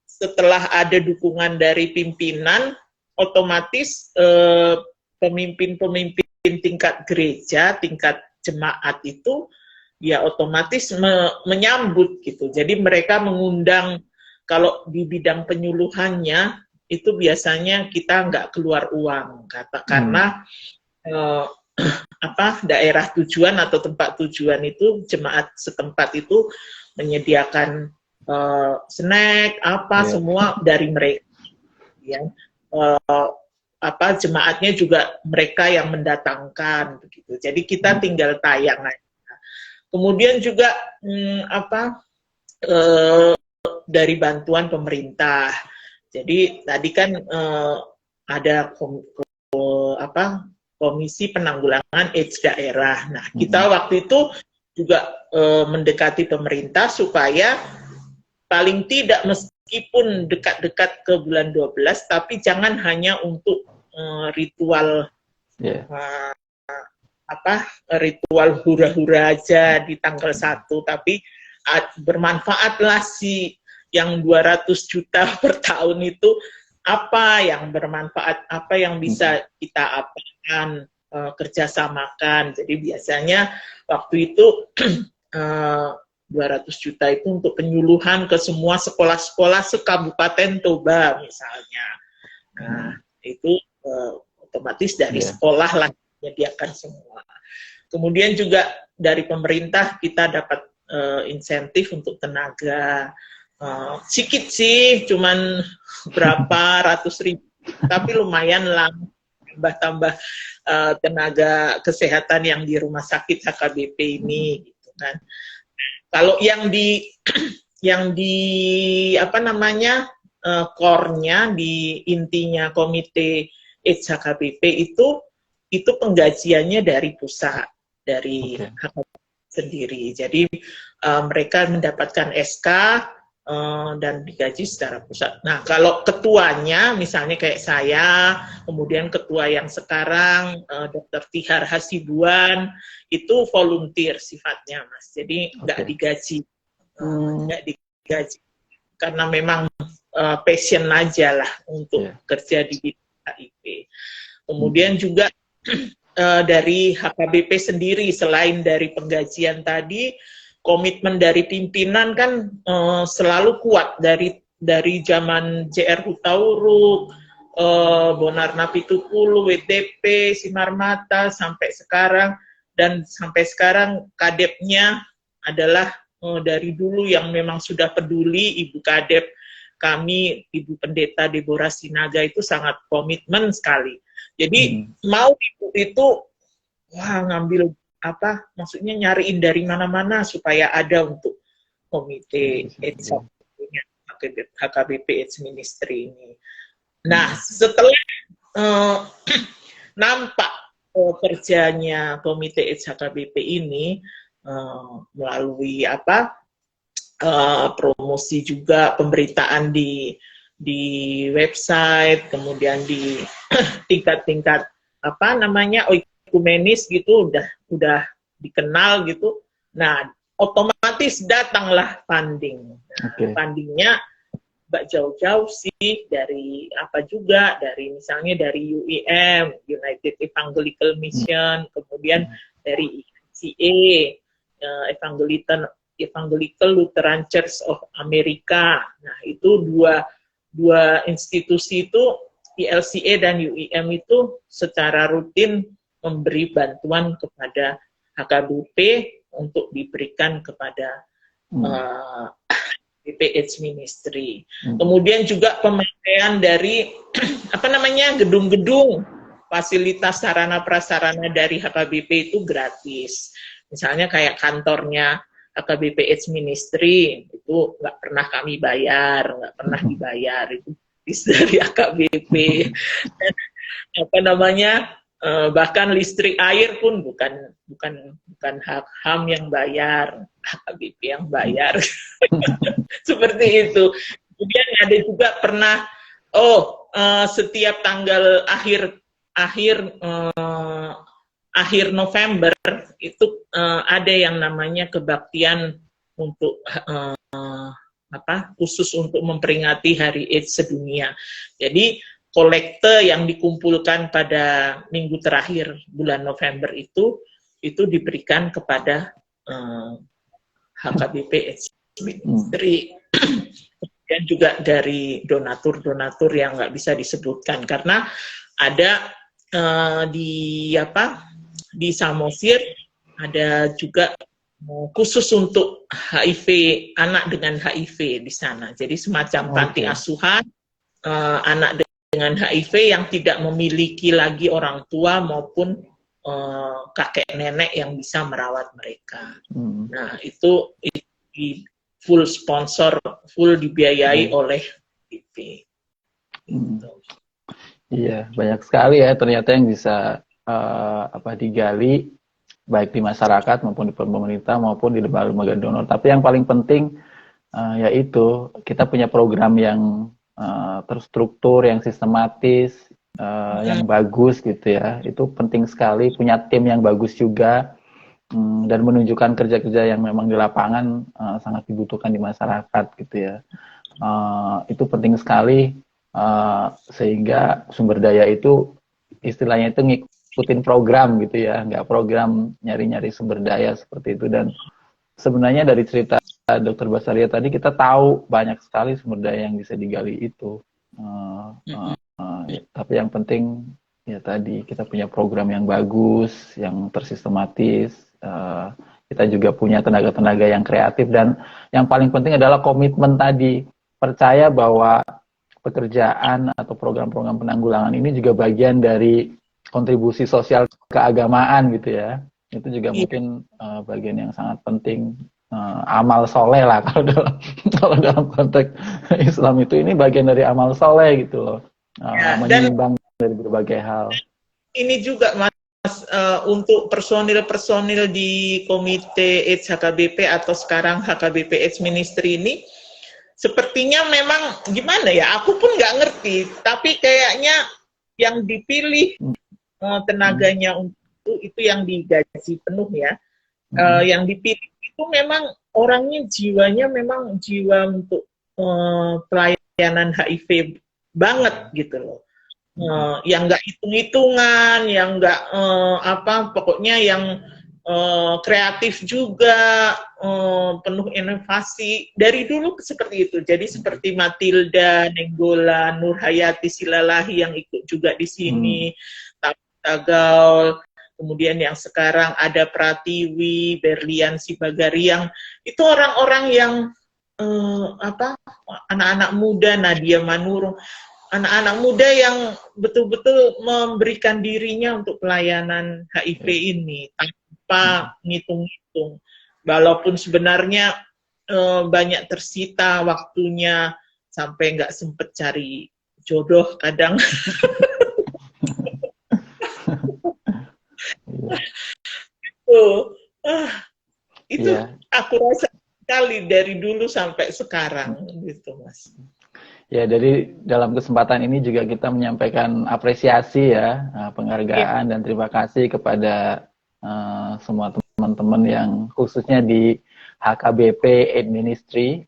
setelah ada dukungan dari pimpinan, otomatis pemimpin-pemimpin tingkat gereja, tingkat jemaat itu ya otomatis menyambut gitu. Jadi mereka mengundang, kalau di bidang penyuluhannya itu biasanya kita nggak keluar uang karena daerah tujuan atau tempat tujuan itu jemaat setempat itu menyediakan snack semua dari mereka ya. Jemaatnya juga mereka yang mendatangkan begitu. Jadi kita tinggal tayang aja. Kemudian juga dari bantuan pemerintah. Jadi tadi kan ada Komisi Penanggulangan AIDS Daerah. Nah, kita waktu itu juga mendekati pemerintah supaya paling tidak meskipun dekat-dekat ke bulan 12, tapi jangan hanya untuk ritual ritual hura-hura aja di tanggal 1, tapi bermanfaatlah si yang 200 juta per tahun itu, apa yang bermanfaat, apa yang bisa kita apakan, kerjasamakan. Jadi biasanya waktu itu 200 juta itu untuk penyuluhan ke semua sekolah-sekolah se-Kabupaten Toba misalnya. Nah, itu otomatis dari sekolah lah menyediakan semua. Kemudian juga dari pemerintah kita dapat insentif untuk tenaga. Sedikit sih, cuman berapa ratus ribu, tapi lumayan lah tambah-tambah tenaga kesehatan yang di rumah sakit HKBP ini gitu kan. Kalau yang di core-nya, di intinya Komite AIDS HKBP itu penggajiannya dari pusat, dari HKBP sendiri. Jadi mereka mendapatkan SK dan digaji secara pusat. Nah, kalau ketuanya, misalnya kayak saya, kemudian ketua yang sekarang, Dr. Tihar Hasibuan, itu volunteer sifatnya, Mas. Jadi nggak digaji, karena memang passion aja lah untuk kerja di HIV. Kemudian juga dari HKBP sendiri, selain dari penggajian tadi, komitmen dari pimpinan kan selalu kuat dari zaman JR Hutauruk, Bonar Napitupulu, WTP, Simarmata sampai sekarang, dan sampai sekarang kadepnya adalah dari dulu yang memang sudah peduli. Ibu kadep kami, Ibu Pendeta Deborah Sinaga itu sangat komitmen sekali. Jadi mau ibu itu ngambil maksudnya nyariin dari mana-mana supaya ada untuk komite AIDS HKBP AIDS Ministry ini. Nah, setelah nampak kerjanya komite AIDS HKBP ini melalui promosi juga, pemberitaan di website, kemudian di tingkat-tingkat ekumenis gitu, udah dikenal gitu. Nah, otomatis datanglah funding. Nah, fundingnya nggak jauh-jauh sih dari misalnya dari UEM, United Evangelical Mission, kemudian dari ICA, Evangelical Lutheran Church of America. Nah, itu dua institusi itu, ILCA dan UEM itu secara rutin memberi bantuan kepada HKBP untuk diberikan kepada BPH Ministry. Kemudian juga pemakaian dari gedung-gedung fasilitas sarana prasarana dari HKBP itu gratis. Misalnya kayak kantornya HKBPH Ministry itu nggak pernah kami bayar, nggak pernah dibayar, itu dari HKBP. Dan bahkan listrik air pun bukan hak HAM yang bayar, HKBP yang bayar. Seperti itu. Kemudian ada juga pernah setiap tanggal akhir November itu ada yang namanya kebaktian untuk khusus untuk memperingati Hari AIDS sedunia. Jadi kolekte yang dikumpulkan pada minggu terakhir bulan November itu diberikan kepada HKBP AIDS Ministry. Kemudian juga dari donatur-donatur yang nggak bisa disebutkan karena ada di Samosir ada juga khusus untuk HIV, anak dengan HIV di sana. Jadi semacam panti asuhan anak dengan HIV yang tidak memiliki lagi orang tua maupun kakek nenek yang bisa merawat mereka. Nah, itu full sponsor, full dibiayai oleh HIV. Iya, banyak sekali ya ternyata yang bisa digali baik di masyarakat maupun di pemerintah maupun di lembaga donor. Tapi yang paling penting yaitu kita punya program yang terstruktur, yang sistematis, yang bagus gitu ya. Itu penting sekali, punya tim yang bagus juga dan menunjukkan kerja-kerja yang memang di lapangan sangat dibutuhkan di masyarakat gitu ya. Itu penting sekali. Sehingga sumber daya itu istilahnya itu ngikutin program gitu ya, nggak program nyari-nyari sumber daya seperti itu. Dan sebenarnya dari cerita Dr. Basaria tadi kita tahu banyak sekali sumber daya yang bisa digali itu. Tapi yang penting ya tadi kita punya program yang bagus, yang tersistematis. Kita juga punya tenaga-tenaga yang kreatif dan yang paling penting adalah komitmen tadi, percaya bahwa pekerjaan atau program-program penanggulangan ini juga bagian dari kontribusi sosial keagamaan gitu ya. Itu juga mungkin bagian yang sangat penting, amal soleh lah kalau dalam konteks Islam itu ini bagian dari amal soleh gitu loh, menyeimbang dari berbagai hal. Ini juga Mas, untuk personil-personil di Komite AIDS HKBP atau sekarang HKBP AIDS Ministry ini sepertinya memang gimana ya, aku pun nggak ngerti, tapi kayaknya yang dipilih tenaganya untuk itu yang digaji penuh ya, yang dipilih itu memang orangnya jiwanya memang jiwa untuk pelayanan HIV banget gitu loh, yang nggak hitung-hitungan, yang nggak pokoknya yang kreatif juga, penuh inovasi dari dulu seperti itu. Jadi seperti Matilda, Nenggolan, Nur Hayati Silalahi yang ikut juga di sini, Tagaul, kemudian yang sekarang ada Pratiwi, Berlian Sibagari, yang itu orang-orang yang anak-anak muda, Nadia Manurung, anak-anak muda yang betul-betul memberikan dirinya untuk pelayanan HIV ini tanpa ngitung-ngitung. Walaupun sebenarnya banyak tersita waktunya sampai nggak sempet cari jodoh kadang. Itu aku rasa sekali dari dulu sampai sekarang gitu Mas. Ya, dari dalam kesempatan ini juga kita menyampaikan apresiasi ya, penghargaan dan terima kasih kepada semua teman-teman yang khususnya di HKBP AIDS Ministry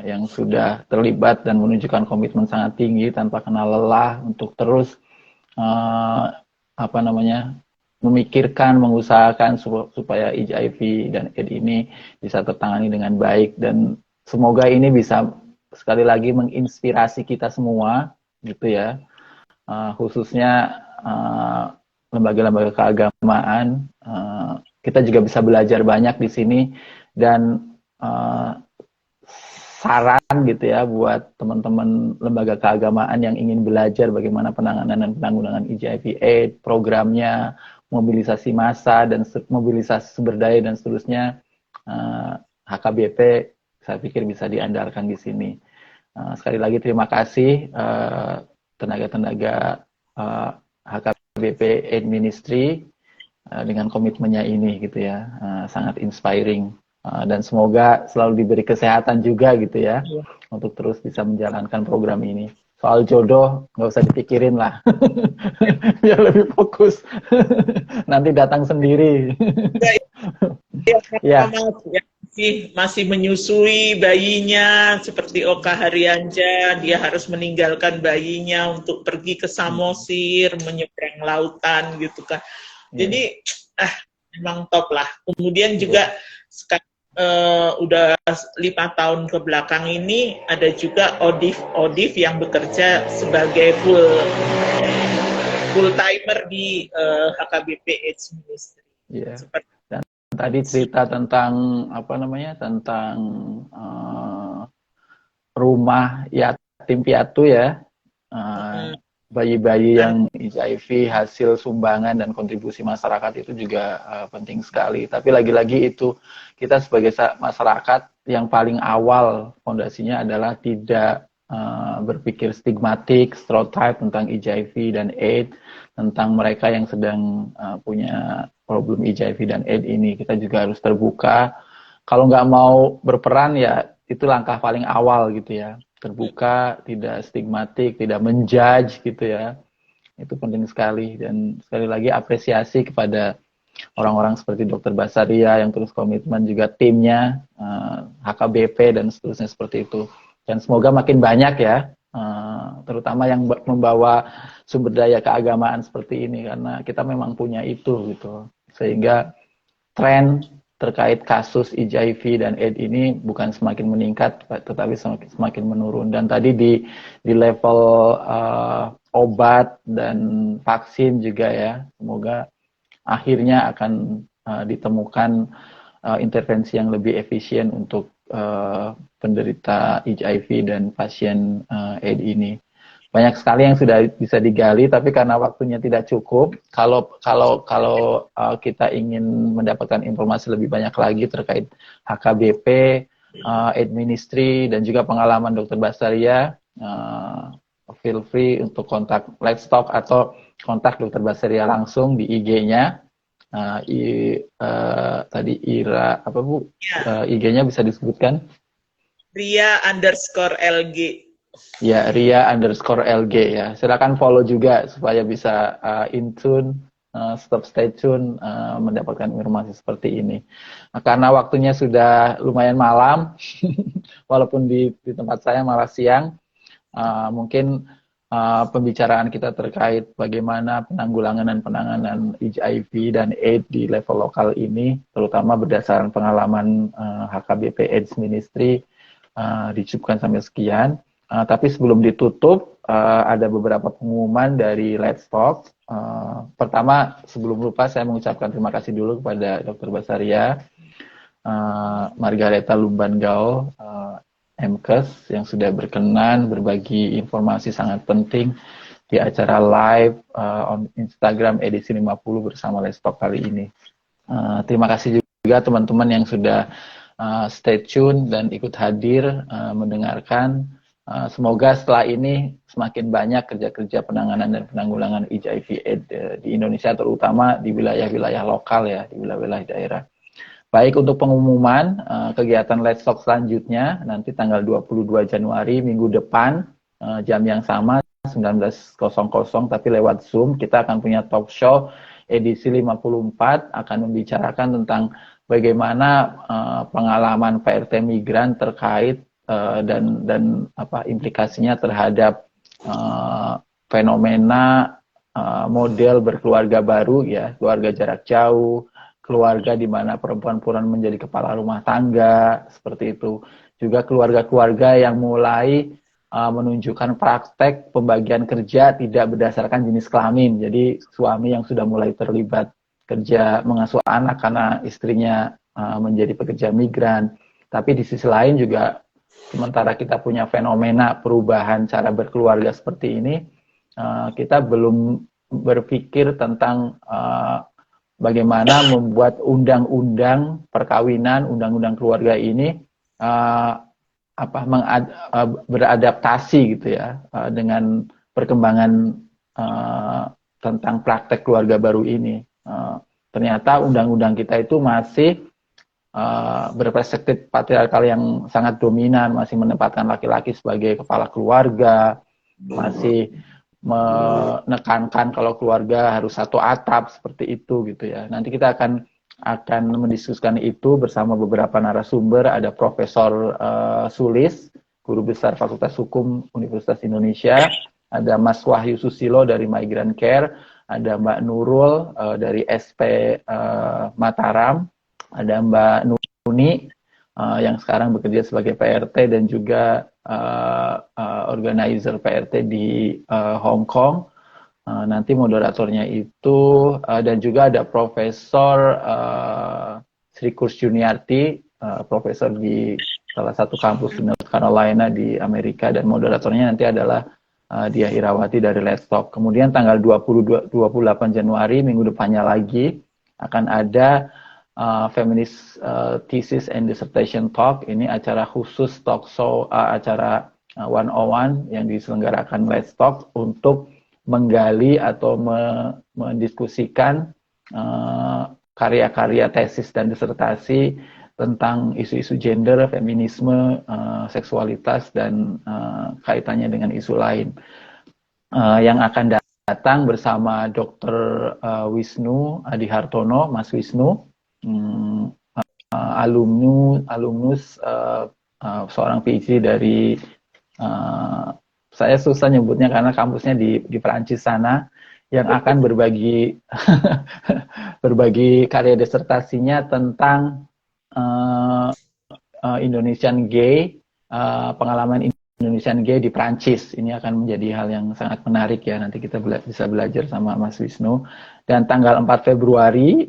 yang sudah terlibat dan menunjukkan komitmen sangat tinggi tanpa kenal lelah untuk terus memikirkan, mengusahakan supaya HIV dan AIDS ini bisa tertangani dengan baik, dan semoga ini bisa sekali lagi menginspirasi kita semua gitu ya, khususnya lembaga-lembaga keagamaan. Kita juga bisa belajar banyak di sini, dan saran gitu ya buat teman-teman lembaga keagamaan yang ingin belajar bagaimana penanganan dan penanggulangan HIV/AIDS, programnya, mobilisasi massa dan mobilisasi sumber daya dan seterusnya, HKBP saya pikir bisa diandalkan di sini. Sekali lagi terima kasih tenaga-tenaga HKBP AIDS Ministry dengan komitmennya ini gitu ya, sangat inspiring, dan semoga selalu diberi kesehatan juga gitu ya untuk terus bisa menjalankan program ini. Soal jodoh nggak usah dipikirin lah, biar lebih fokus. Nanti datang sendiri. Ya. Masih menyusui bayinya seperti Oka Harianja, dia harus meninggalkan bayinya untuk pergi ke Samosir, menyeberang lautan gitu kan. Jadi memang top lah. Kemudian juga sekarang udah 5 tahun ke belakang ini ada juga Odif yang bekerja sebagai full timer di HKBP AIDS Ministry. Seperti tadi cerita tentang tentang rumah yatim piatu ya, bayi-bayi yang HIV hasil sumbangan dan kontribusi masyarakat itu juga penting sekali. Tapi lagi-lagi itu kita sebagai masyarakat yang paling awal fondasinya adalah tidak berpikir stigmatik, stereotype tentang HIV dan AIDS, tentang mereka yang sedang punya problem HIV dan AIDS ini. Kita juga harus terbuka. Kalau nggak mau berperan ya itu langkah paling awal gitu ya. Terbuka, tidak stigmatik, tidak menjudge gitu ya. Itu penting sekali. Dan sekali lagi apresiasi kepada orang-orang seperti Dr. Basaria yang terus komitmen, juga timnya, HKBP dan seterusnya seperti itu. Dan semoga makin banyak ya, terutama yang membawa sumber daya keagamaan seperti ini, karena kita memang punya itu gitu. Sehingga tren terkait kasus HIV dan AIDS ini bukan semakin meningkat, tetapi semakin menurun. Dan tadi di level obat dan vaksin juga ya, semoga akhirnya akan ditemukan intervensi yang lebih efisien untuk penderita HIV dan pasien AIDS ini. Banyak sekali yang sudah bisa digali, tapi karena waktunya tidak cukup, kalau kita ingin mendapatkan informasi lebih banyak lagi terkait HKBP, AIDS Ministry, dan juga pengalaman Dr. Basaria, feel free untuk kontak Let's Talk atau kontak Dr. Basaria langsung di IG-nya. Tadi Ira, apa Bu? IG-nya bisa disebutkan? Ria_LG. Ya, Ria_LG ya. Silakan follow juga supaya bisa in tune, stay tune, mendapatkan informasi seperti ini. Nah, karena waktunya sudah lumayan malam, walaupun di tempat saya malah siang, mungkin pembicaraan kita terkait bagaimana penanggulangan dan penanganan HIV dan AIDS di level lokal ini, terutama berdasarkan pengalaman HKBP AIDS Ministry, dicukupkan sampai sekian. Tapi sebelum ditutup, ada beberapa pengumuman dari Let's Talk. Pertama, sebelum lupa, saya mengucapkan terima kasih dulu kepada Dr. Basaria, Margareta Lumbangao, MKes, yang sudah berkenan berbagi informasi sangat penting di acara live on Instagram edisi 50 bersama Let's Talk kali ini. Terima kasih juga teman-teman yang sudah stay tune dan ikut hadir mendengarkan. Semoga setelah ini semakin banyak kerja-kerja penanganan dan penanggulangan HIV/AIDS di Indonesia, terutama di wilayah-wilayah lokal ya, di wilayah-wilayah daerah. Baik, untuk pengumuman kegiatan Let's Talk selanjutnya nanti tanggal 22 Januari minggu depan, jam yang sama 19.00 tapi lewat Zoom. Kita akan punya talk show edisi 54, akan membicarakan tentang bagaimana pengalaman PRT migran terkait dan implikasinya terhadap fenomena model berkeluarga baru ya, keluarga jarak jauh, keluarga di mana perempuan-perempuan menjadi kepala rumah tangga, seperti itu. Juga keluarga-keluarga yang mulai menunjukkan praktek pembagian kerja tidak berdasarkan jenis kelamin. Jadi suami yang sudah mulai terlibat kerja mengasuh anak karena istrinya menjadi pekerja migran. Tapi di sisi lain juga sementara kita punya fenomena perubahan cara berkeluarga seperti ini, kita belum berpikir tentang bagaimana membuat undang-undang perkawinan, undang-undang keluarga ini beradaptasi gitu ya dengan perkembangan tentang praktek keluarga baru ini. Ternyata undang-undang kita itu masih berperspektif patriarkal yang sangat dominan, masih menempatkan laki-laki sebagai kepala keluarga, masih menekankan kalau keluarga harus satu atap seperti itu gitu ya. Nanti kita akan mendiskusikan itu bersama beberapa narasumber. Ada Profesor Sulis, Guru Besar Fakultas Hukum Universitas Indonesia, ada Mas Wahyu Susilo dari Migrant Care, ada Mbak Nurul dari SP Mataram, ada Mbak Nuni yang sekarang bekerja sebagai PRT dan juga organizer PRT di Hong Kong. Nanti moderatornya itu dan juga ada Profesor Sri Kursyuniarti, profesor di salah satu kampus di North Carolina di Amerika, dan moderatornya nanti adalah Diah Irawati dari Let's Talk. Kemudian tanggal 28 Januari minggu depannya lagi akan ada Feminist Thesis and Dissertation Talk. Ini acara khusus talk show, acara 101 yang diselenggarakan Let's Talk untuk menggali atau mendiskusikan karya-karya tesis dan disertasi tentang isu-isu gender, feminisme, seksualitas, dan kaitannya dengan isu lain. Yang akan datang bersama Dr. Wisnu Adihartono, Mas Wisnu, alumnus seorang PhD dari saya susah nyebutnya karena kampusnya di Perancis sana, yang akan berbagi berbagi karya disertasinya tentang Indonesian Gay, pengalaman Indonesian Gay di Perancis. Ini akan menjadi hal yang sangat menarik ya, nanti kita bisa belajar sama Mas Wisnu. Dan tanggal 4 Februari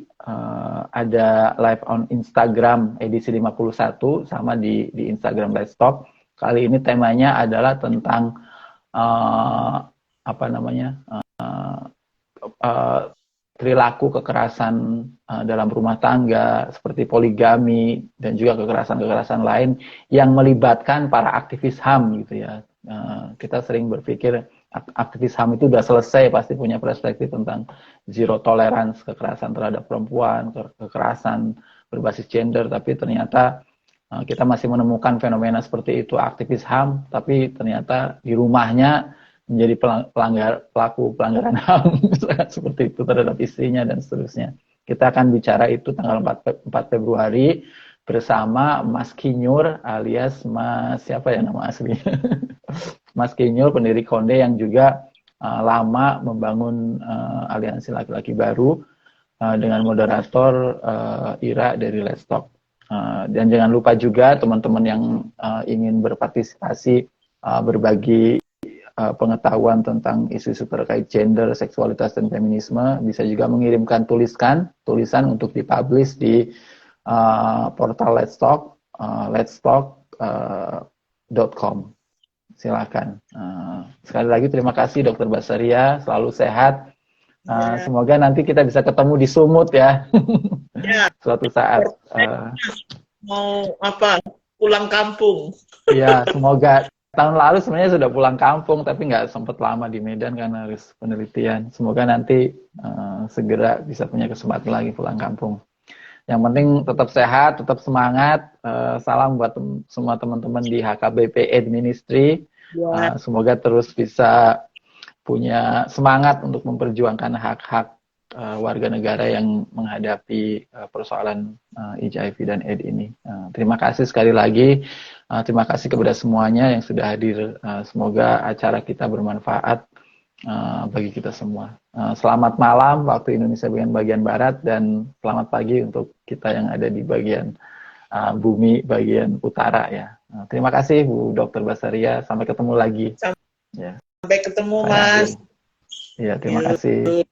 ada live on Instagram edisi 51 sama di Instagram Let's Talk. Kali ini temanya adalah tentang perilaku kekerasan dalam rumah tangga seperti poligami dan juga kekerasan-kekerasan lain yang melibatkan para aktivis HAM gitu ya. Kita sering berpikir aktivis HAM itu udah selesai, pasti punya perspektif tentang zero tolerance kekerasan terhadap perempuan, kekerasan berbasis gender, tapi ternyata kita masih menemukan fenomena seperti itu, aktivis HAM, tapi ternyata di rumahnya menjadi pelaku pelanggaran HAM seperti itu terhadap istrinya dan seterusnya. Kita akan bicara itu tanggal 4 Februari bersama Mas Kinyur alias Mas siapa ya nama aslinya? Mas Kinyur, pendiri Konde yang juga lama membangun aliansi laki-laki baru dengan moderator Ira dari Let's Talk. Dan jangan lupa juga teman-teman yang ingin berpartisipasi berbagi pengetahuan tentang isu-isu terkait gender, seksualitas, dan feminisme, bisa juga mengirimkan tulisan untuk dipublish di portal Let's Talk, letstalk.com. Silakan. Sekali lagi terima kasih Dr. Basaria, selalu sehat. Semoga nanti kita bisa ketemu di Sumut ya. Ya. Suatu saat. Mau pulang kampung. Ya, semoga. Tahun lalu sebenarnya sudah pulang kampung, tapi nggak sempat lama di Medan karena harus penelitian. Semoga nanti segera bisa punya kesempatan lagi pulang kampung. Yang penting tetap sehat, tetap semangat. Salam buat semua teman-teman di HKBP Aid Ministry. Semoga terus bisa punya semangat untuk memperjuangkan hak-hak warga negara yang menghadapi persoalan HIV dan AIDS ini. Terima kasih sekali lagi. Terima kasih kepada semuanya yang sudah hadir. Semoga acara kita bermanfaat bagi kita semua. Selamat malam waktu Indonesia bagian barat dan selamat pagi untuk kita yang ada di bagian bumi bagian utara ya. Terima kasih Bu Dr. Basaria, sampai ketemu lagi. Ya. Sampai ketemu Saya Mas. Agung. Ya, terima kasih.